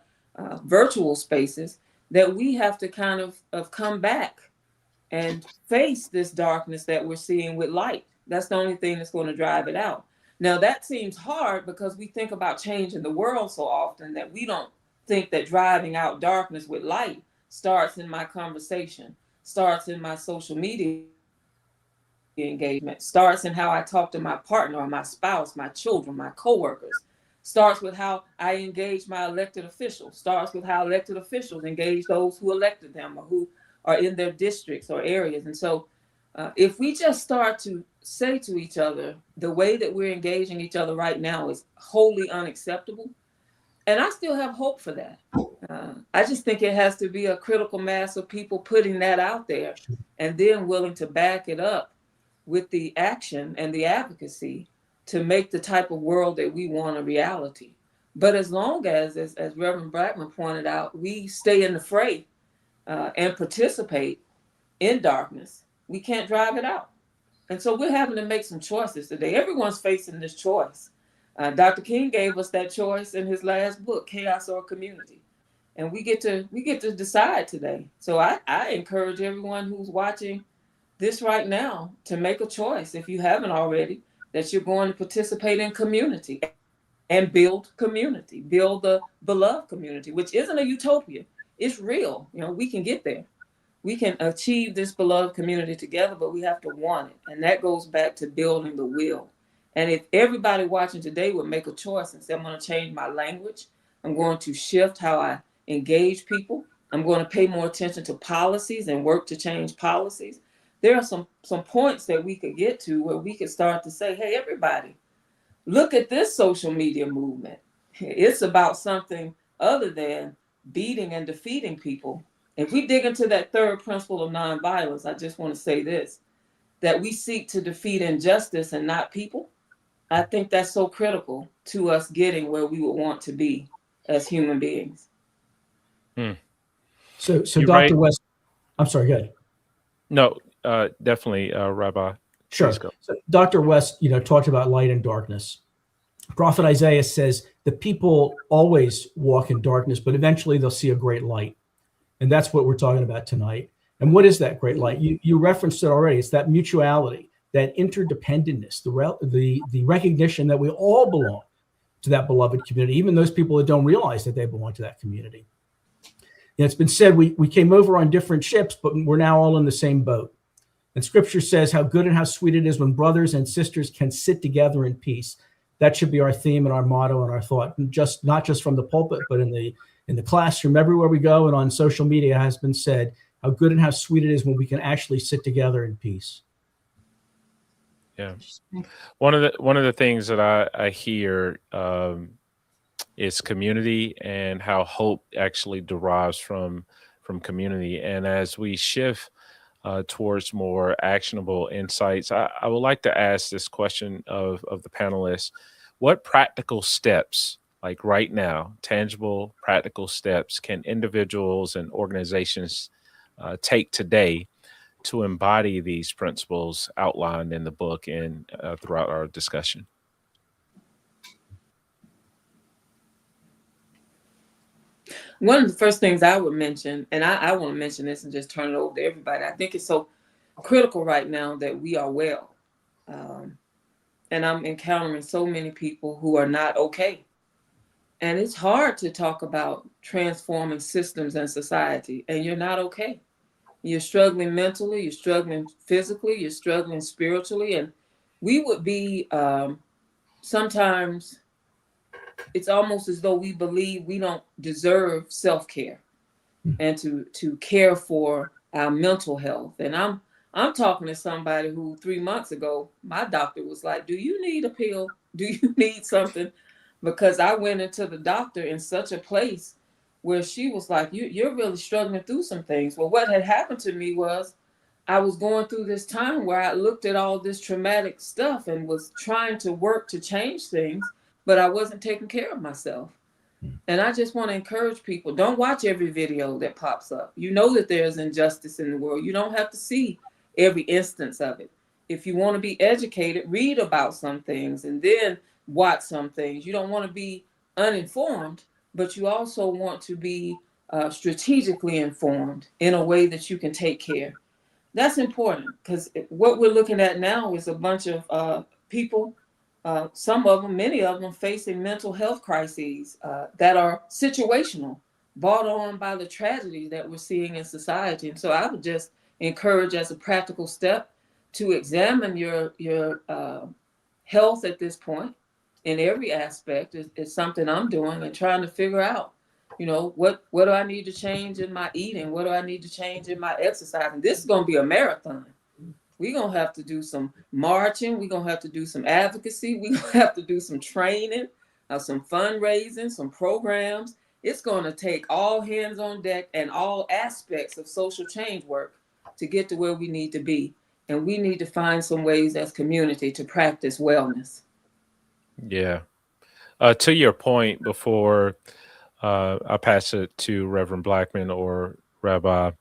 [SPEAKER 6] virtual spaces, that we have to kind of come back and face this darkness that we're seeing with light. That's the only thing that's going to drive it out. Now, that seems hard because we think about changing the world so often that we don't think that driving out darkness with light starts in my conversation, starts in my social media engagement, starts in how I talk to my partner or my spouse, my children, my coworkers, starts with how I engage my elected officials, starts with how elected officials engage those who elected them or who are in their districts or areas. And so if we just start to say to each other, the way that we're engaging each other right now is wholly unacceptable. And I still have hope for that. I just think it has to be a critical mass of people putting that out there and then willing to back it up with the action and the advocacy to make the type of world that we want a reality. But as long as Reverend Blackman pointed out, we stay in the fray and participate in darkness, we can't drive it out. And so we're having to make some choices today. Everyone's facing this choice. Dr. King gave us that choice in his last book, Chaos or Community. And we get to decide today. So I encourage everyone who's watching this right now to make a choice, if you haven't already, that you're going to participate in community and build community, build the beloved community, which isn't a utopia. It's real. You know, we can get there. We can achieve this beloved community together, but we have to want it. And that goes back to building the will. And if everybody watching today would make a choice and say, I'm going to change my language, I'm going to shift how I engage people, I'm going to pay more attention to policies and work to change policies, there are some points that we could get to where we could start to say, hey, everybody, look at this social media movement. It's about something other than beating and defeating people. If we dig into that third principle of nonviolence, I just want to say this, that we seek to defeat injustice and not people. I think that's so critical to us getting where we would want to be as human beings.
[SPEAKER 3] Hmm.
[SPEAKER 4] So
[SPEAKER 3] You're
[SPEAKER 4] Dr.
[SPEAKER 3] right.
[SPEAKER 4] West, I'm sorry, go ahead.
[SPEAKER 3] No, definitely, Rabbi.
[SPEAKER 4] Sure.
[SPEAKER 3] Please go.
[SPEAKER 4] So Dr. West, talked about light and darkness. Prophet Isaiah says the people always walk in darkness, but eventually they'll see a great light. And that's what we're talking about tonight. And what is that great light? You referenced it already. It's that mutuality, that interdependentness, the recognition that we all belong to that beloved community, even those people that don't realize that they belong to that community. And it's been said we came over on different ships, but we're now all in the same boat. And scripture says how good and how sweet it is when brothers and sisters can sit together in peace. That should be our theme and our motto and our thought, not just from the pulpit, but in the classroom, everywhere we go, and on social media has been said how good and how sweet it is when we can actually sit together in peace.
[SPEAKER 3] Yeah, one of the things that I hear is community and how hope actually derives from community. And as we shift towards more actionable insights, I would like to ask this question of the panelists: what practical steps, like right now, tangible practical steps, can individuals and organizations take today to embody these principles outlined in the book and throughout our discussion?
[SPEAKER 6] One of the first things I would mention, and I want to mention this and just turn it over to everybody. I think it's so critical right now that we are well. And I'm encountering so many people who are not okay. And it's hard to talk about transforming systems and society, and you're not okay. You're struggling mentally, you're struggling physically, you're struggling spiritually. And we would be sometimes, it's almost as though we believe we don't deserve self-care and to care for our mental health. And I'm talking to somebody who 3 months ago, my doctor was like, do you need a pill? Do you need something? Because I went into the doctor in such a place where she was like, you're really struggling through some things. Well, what had happened to me was I was going through this time where I looked at all this traumatic stuff and was trying to work to change things, but I wasn't taking care of myself. And I just want to encourage people, don't watch every video that pops up. You know that there's injustice in the world. You don't have to see every instance of it. If you want to be educated, read about some things and then watch some things. You don't want to be uninformed, but you also want to be strategically informed in a way that you can take care. That's important, because what we're looking at now is a bunch of people, some of them, many of them, facing mental health crises that are situational, brought on by the tragedy that we're seeing in society. And so I would just encourage, as a practical step, to examine your health at this point in every aspect. Is something I'm doing and trying to figure out. What do I need to change in my eating? What do I need to change in my exercise? And this is going to be a marathon. We're going to have to do some marching. We're going to have to do some advocacy. We're going to have to do some training, some fundraising, some programs. It's going to take all hands on deck and all aspects of social change work to get to where we need to be. And we need to find some ways as community to practice wellness.
[SPEAKER 3] Yeah. To your point before I pass it to Reverend Blackman or Rabbi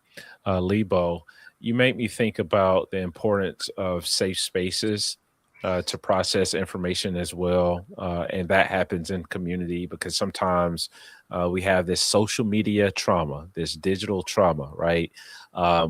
[SPEAKER 3] Lebo, you make me think about the importance of safe spaces to process information as well. And that happens in community because sometimes we have this social media trauma, this digital trauma, right?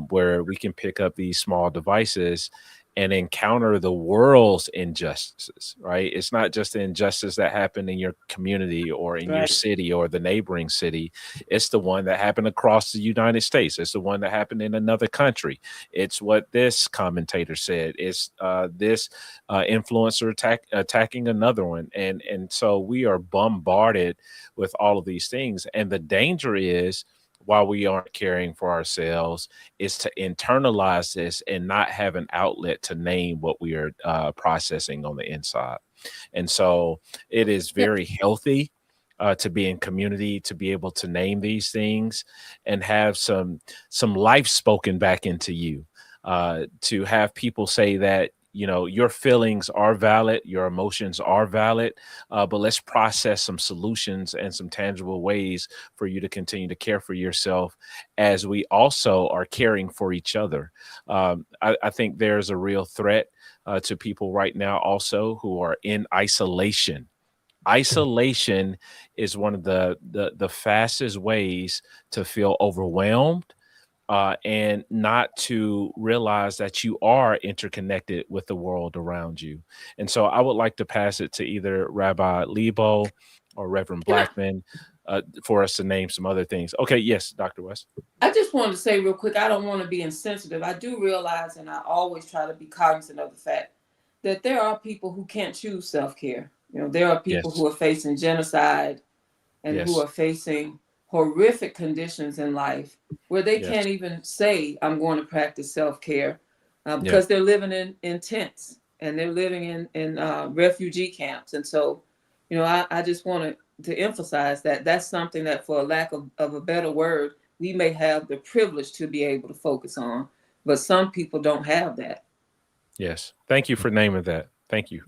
[SPEAKER 3] Where we can pick up these small devices and encounter the world's injustices, right? It's not just the injustice that happened in your community or in your city or the neighboring city. It's the one that happened across the United States. It's the one that happened in another country. It's what this commentator said. It's this influencer attacking another one. And so we are bombarded with all of these things. And the danger is, while we aren't caring for ourselves, is to internalize this and not have an outlet to name what we are processing on the inside. And so it is very healthy to be in community, to be able to name these things and have some life spoken back into you, to have people say that, your feelings are valid, your emotions are valid, but let's process some solutions and some tangible ways for you to continue to care for yourself as we also are caring for each other. I think there's a real threat to people right now also who are in isolation. Isolation is one of the fastest ways to feel overwhelmed, and not to realize that you are interconnected with the world around you. And so I would like to pass it to either Rabbi Lebo or Reverend Blackman for us to name some other things. Okay, yes, Dr. West.
[SPEAKER 6] I just wanted to say real quick, I don't want to be insensitive. I do realize, and I always try to be cognizant of the fact that there are people who can't choose self-care. There are people who are facing genocide and who are facing horrific conditions in life where they can't even say, I'm going to practice self-care because they're living in tents and they're living in refugee camps. And so, I just wanted to emphasize that that's something that, for a lack of a better word, we may have the privilege to be able to focus on, but some people don't have that.
[SPEAKER 3] Yes. Thank you for naming that. Thank you.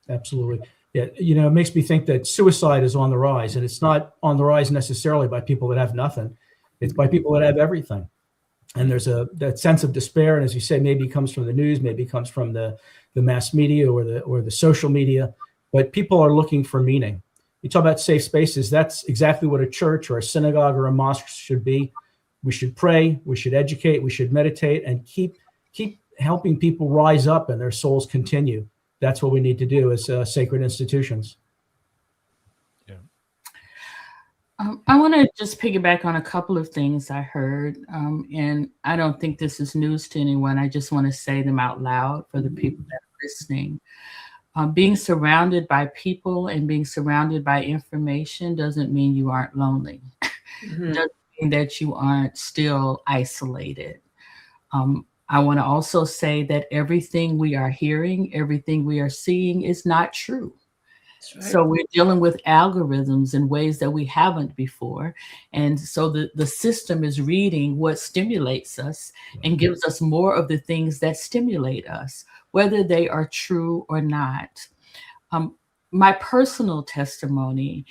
[SPEAKER 4] Absolutely. Yeah. It makes me think that suicide is on the rise, and it's not on the rise necessarily by people that have nothing. It's by people that have everything. And there's that sense of despair. And as you say, maybe it comes from the news, maybe it comes from the mass media or the social media, but people are looking for meaning. You talk about safe spaces. That's exactly what a church or a synagogue or a mosque should be. We should pray, we should educate, we should meditate, and keep helping people rise up and their souls continue. That's what we need to do as sacred institutions.
[SPEAKER 3] Yeah.
[SPEAKER 5] I want to just piggyback on a couple of things I heard, and I don't think this is news to anyone. I just want to say them out loud for the people that are listening. Being surrounded by people and being surrounded by information doesn't mean you aren't lonely.
[SPEAKER 6] Mm-hmm.
[SPEAKER 5] Doesn't mean that you aren't still isolated. I want to also say that everything we are hearing, everything we are seeing is not true.
[SPEAKER 6] Right.
[SPEAKER 5] So we're dealing with algorithms in ways that we haven't before. And so the system is reading what stimulates us and gives us more of the things that stimulate us, whether they are true or not. Um, my personal testimony,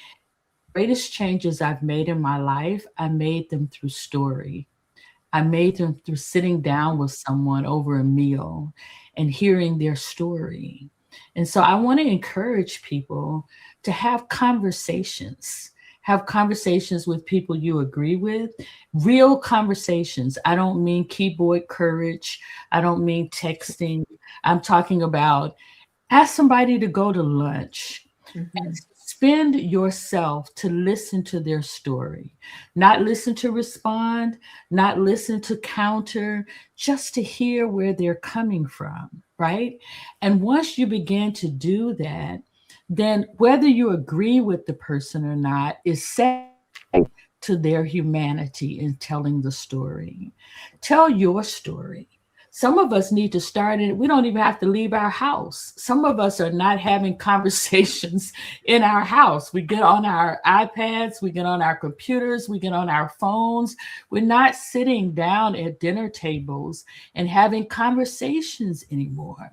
[SPEAKER 5] greatest changes I've made in my life, I made them through story. I made them through sitting down with someone over a meal and hearing their story. And so I want to encourage people to have conversations with people you agree with, real conversations. I don't mean keyboard courage. I don't mean texting. I'm talking about ask somebody to go to lunch.
[SPEAKER 6] Mm-hmm.
[SPEAKER 5] Spend yourself to listen to their story, not listen to respond, not listen to counter, just to hear where they're coming from, right? And once you begin to do that, then whether you agree with the person or not is set to their humanity in telling the story. Tell your story. Some of us need to start it. We don't even have to leave our house. Some of us are not having conversations in our house. We get on our iPads, we get on our computers, we get on our phones. We're not sitting down at dinner tables and having conversations anymore.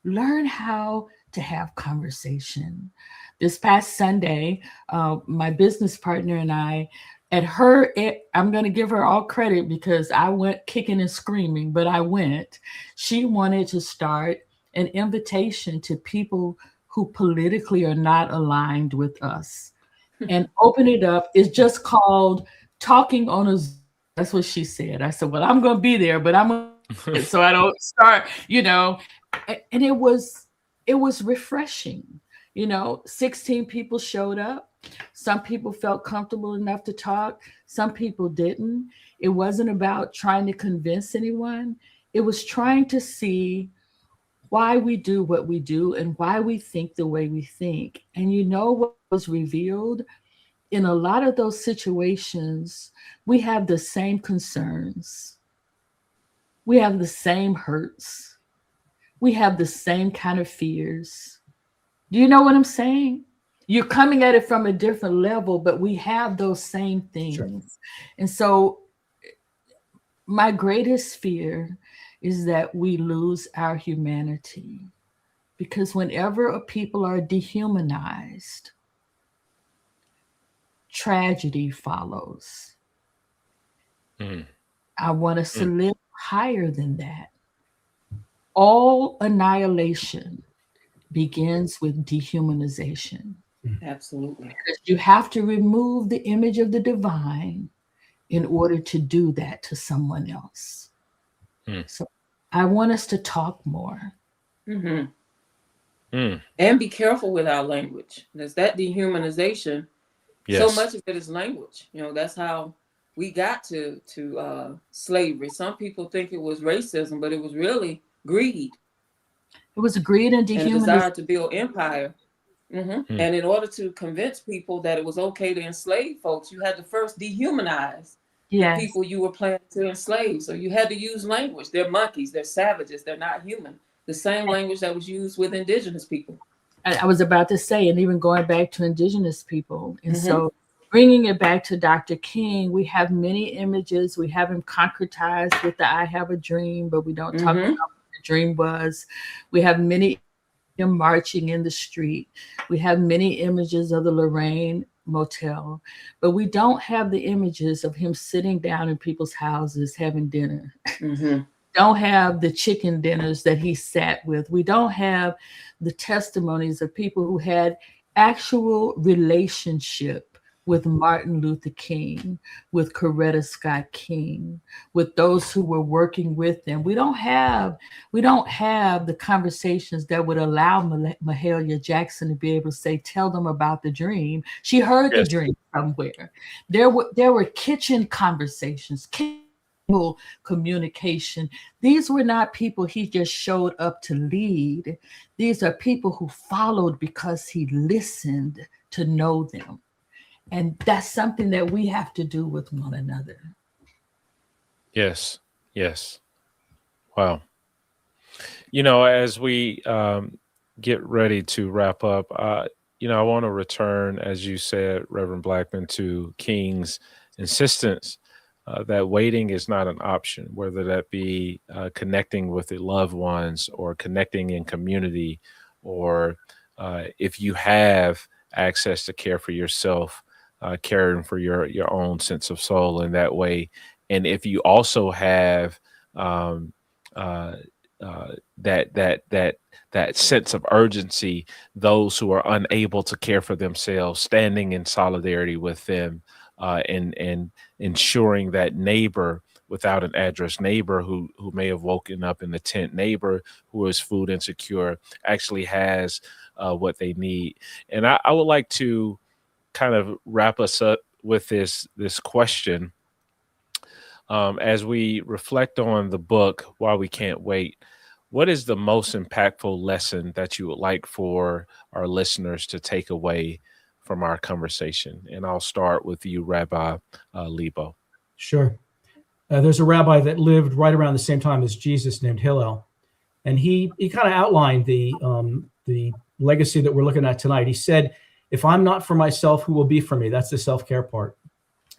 [SPEAKER 5] Learn how to have conversation. This past Sunday, my business partner and I, I'm going to give her all credit because I went kicking and screaming, but I went. She wanted to start an invitation to people who politically are not aligned with us and open it up. It's just called Talking on a Zoom. That's what she said. I said, well, I'm going to be there, but I'm going to so I don't start, and it was refreshing. 16 people showed up. Some people felt comfortable enough to talk, some people didn't. It wasn't about trying to convince anyone. It was trying to see why we do what we do and why we think the way we think. And what was revealed in a lot of those situations, we have the same concerns, we have the same hurts, we have the same kind of fears. Do you know what I'm saying? You're coming at it from a different level, but we have those same things.
[SPEAKER 2] Sure.
[SPEAKER 5] And so, my greatest fear is that we lose our humanity because whenever a people are dehumanized, tragedy follows.
[SPEAKER 3] Mm.
[SPEAKER 5] I want us to live higher than that. All annihilation begins with dehumanization.
[SPEAKER 6] Absolutely.
[SPEAKER 5] Because you have to remove the image of the divine in order to do that to someone else.
[SPEAKER 3] Mm.
[SPEAKER 5] So I want us to talk more.
[SPEAKER 6] Mm-hmm. And be careful with our language. There's that dehumanization.
[SPEAKER 3] Yes.
[SPEAKER 6] So much of it is language. That's how we got to slavery. Some people think it was racism, but it was really greed.
[SPEAKER 5] It was greed and
[SPEAKER 6] And a
[SPEAKER 5] dehumanization.
[SPEAKER 6] desire to build empire. Mm-hmm. And in order to convince people that it was okay to enslave folks, you had to first dehumanize the people you were planning to enslave. So you had to use language. They're monkeys. They're savages. They're not human. The same language that was used with indigenous people.
[SPEAKER 5] I was about to say, and even going back to indigenous people. And so bringing it back to Dr. King, we have many images. We have him concretized with the I have a dream, but we don't talk about what the dream was. We have many him marching in the street. We have many images of the Lorraine Motel, but we don't have the images of him sitting down in people's houses having dinner. Don't have the chicken dinners that he sat with. We don't have the testimonies of people who had actual relationship with Martin Luther King, with Coretta Scott King, with those who were working with them. We don't have the conversations that would allow Mahalia Jackson to be able to say, tell them about the dream. She heard the dream somewhere. There were kitchen conversations, communication. These were not people he just showed up to lead. These are people who followed because he listened to know them. And that's something that we have to do with one another.
[SPEAKER 3] Yes. Yes. Wow. As we get ready to wrap up, I want to return, as you said, Reverend Blackman, to King's insistence that waiting is not an option, whether that be connecting with the loved ones or connecting in community, or if you have access to care for yourself, caring for your own sense of soul in that way. And if you also have that sense of urgency, those who are unable to care for themselves, standing in solidarity with them, and ensuring that neighbor without an address, neighbor who may have woken up in the tent, neighbor who is food insecure, actually has what they need. And I would like to kind of wrap us up with this question. As we reflect on the book, Why We Can't Wait, what is the most impactful lesson that you would like for our listeners to take away from our conversation? And I'll start with you, Rabbi Lebo.
[SPEAKER 4] Sure. There's a rabbi that lived right around the same time as Jesus named Hillel. And he kind of outlined the legacy that we're looking at tonight. He said, if I'm not for myself, who will be for me? That's the self-care part.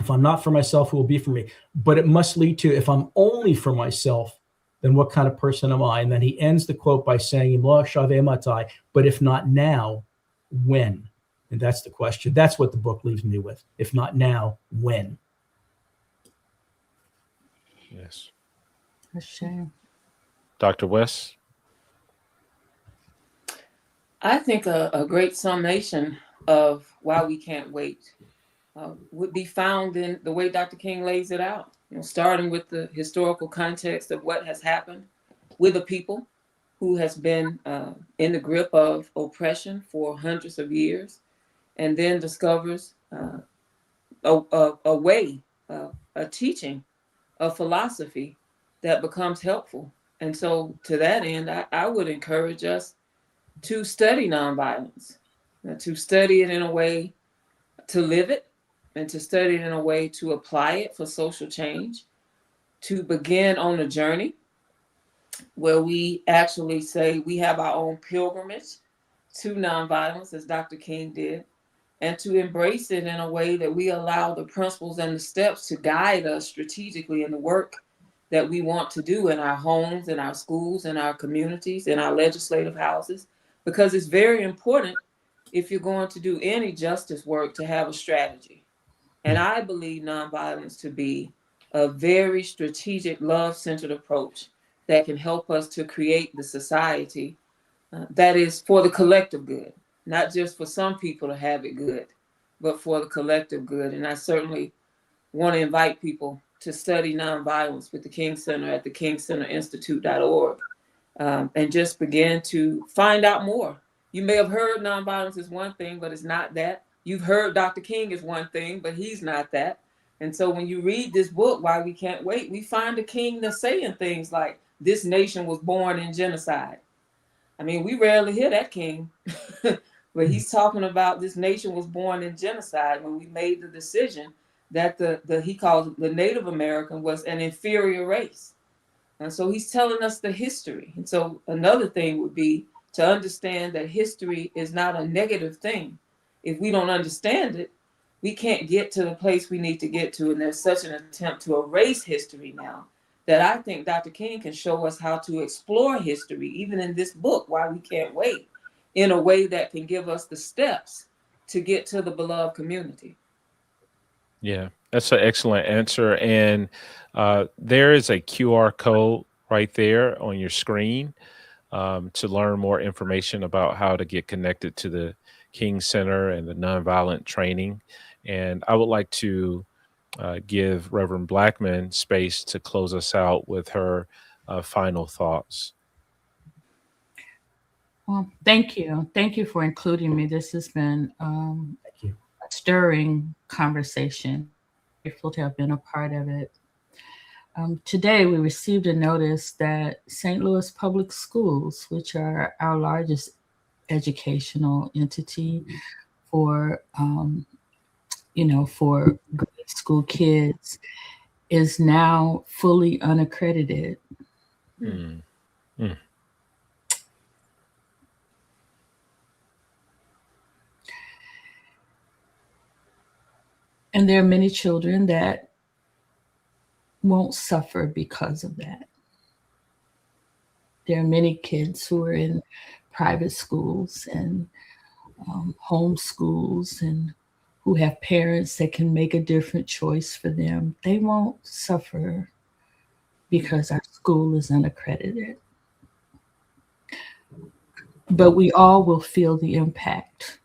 [SPEAKER 4] If I'm not for myself, who will be for me? But it must lead to, if I'm only for myself, then what kind of person am I? And then he ends the quote by saying, but if not now, when? And that's the question. That's what the book leaves me with. If not now, when?
[SPEAKER 3] Yes.
[SPEAKER 5] A shame.
[SPEAKER 3] Dr. West?
[SPEAKER 6] I think a great summation of Why We Can't Wait would be found in the way Dr. King lays it out, starting with the historical context of what has happened with a people who has been in the grip of oppression for hundreds of years, and then discovers a way, a teaching, a philosophy that becomes helpful. And so to that end, I would encourage us to study nonviolence, to study it in a way to live it, and to study it in a way to apply it for social change, to begin on a journey where we actually say we have our own pilgrimage to nonviolence, as Dr. King did, and to embrace it in a way that we allow the principles and the steps to guide us strategically in the work that we want to do in our homes, in our schools, in our communities, in our legislative houses, because it's very important, if you're going to do any justice work, to have a strategy. And I believe nonviolence to be a very strategic, love-centered approach that can help us to create the society that is for the collective good, not just for some people to have it good, but for the collective good. And I certainly want to invite people to study nonviolence with the King Center at the kingcenterinstitute.org, and just begin to find out more. You may have heard nonviolence is one thing, but it's not that. You've heard Dr. King is one thing, but he's not that. And so when you read this book, Why We Can't Wait, we find the king that's saying things like, this nation was born in genocide. I mean, we rarely hear that king, but he's talking about this nation was born in genocide when we made the decision that he calls the Native American was an inferior race. And so he's telling us the history. And so another thing would be to understand that history is not a negative thing. If we don't understand it, we can't get to the place we need to get to. And there's such an attempt to erase history now that I think Dr. King can show us how to explore history, even in this book, Why We Can't Wait, in a way that can give us the steps to get to the beloved community.
[SPEAKER 3] Yeah, that's an excellent answer. And there is a QR code right there on your screen to learn more information about how to get connected to the King Center and the nonviolent training. And I would like to give Reverend Blackman space to close us out with her final thoughts.
[SPEAKER 5] Well, thank you. Thank you for including me. This has been a stirring conversation. Grateful to have been a part of it. Today, we received a notice that St. Louis Public Schools, which are our largest educational entity for, for grade school kids, is now fully unaccredited.
[SPEAKER 3] Mm. Mm.
[SPEAKER 5] And there are many children that won't suffer because of that. There are many kids who are in private schools and home schools and who have parents that can make a different choice for them. They won't suffer because our school is unaccredited. But we all will feel the impact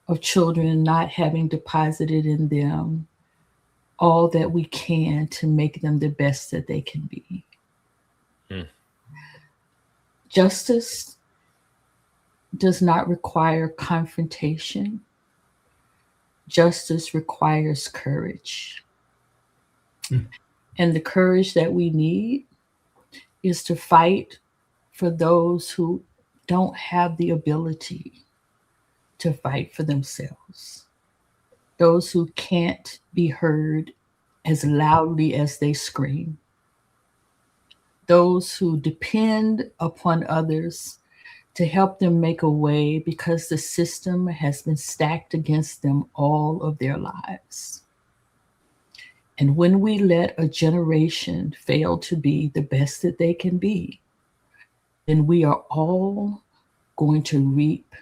[SPEAKER 5] of children not having deposited in them all that we can to make them the best that they can be. Justice does not require confrontation. Justice requires courage. And the courage that we need is to fight for those who don't have the ability to fight for themselves. Those who can't be heard as loudly as they scream. Those who depend upon others to help them make a way because the system has been stacked against them all of their lives. And when we let a generation fail to be the best that they can be, then we are all going to reap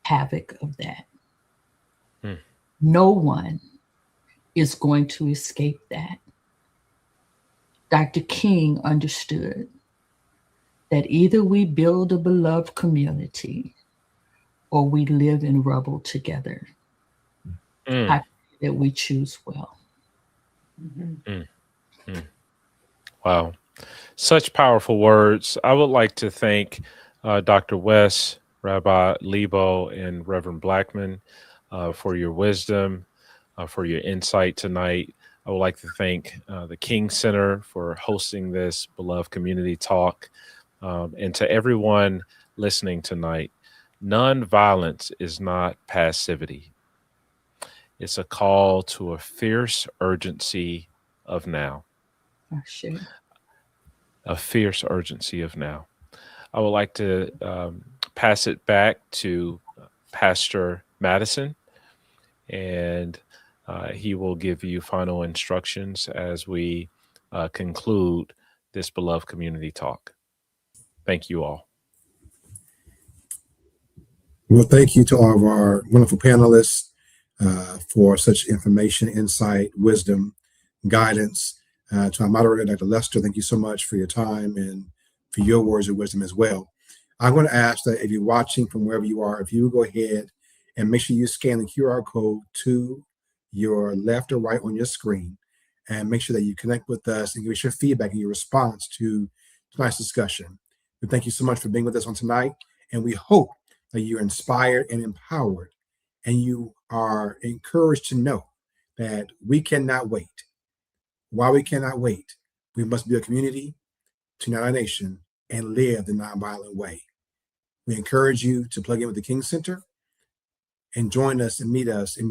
[SPEAKER 5] havoc of that. No one is going to escape that. Dr. King understood that either we build a beloved community or we live in rubble together. I pray that we choose well.
[SPEAKER 3] Wow. Such powerful words. I would like to thank Dr. West, Rabbi Lebo, and Reverend Blackman for your wisdom, for your insight tonight. I would like to thank the King Center for hosting this beloved community talk. And to everyone listening tonight, nonviolence is not passivity. It's a call to a fierce urgency of now. A fierce urgency of now. I would like to pass it back to Pastor Madison, and he will give you final instructions as we conclude this beloved community talk. Thank you all.
[SPEAKER 2] Well, thank you to all of our wonderful panelists for such information, insight, wisdom, guidance. To our moderator, Dr. Lester, thank you so much for your time and for your words of wisdom as well. I'm going to ask that if you're watching from wherever you are, if you would go ahead and make sure you scan the QR code to your left or right on your screen, and make sure that you connect with us and give us your feedback and your response to tonight's discussion. We thank you so much for being with us on tonight, and we hope that you're inspired and empowered, and you are encouraged to know that we cannot wait. While we cannot wait, we must be a community to unite our nation and live the nonviolent way. We encourage you to plug in with the King Center and join us and meet us in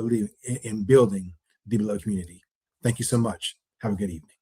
[SPEAKER 2] building the beloved community. Thank you so much. Have a good evening.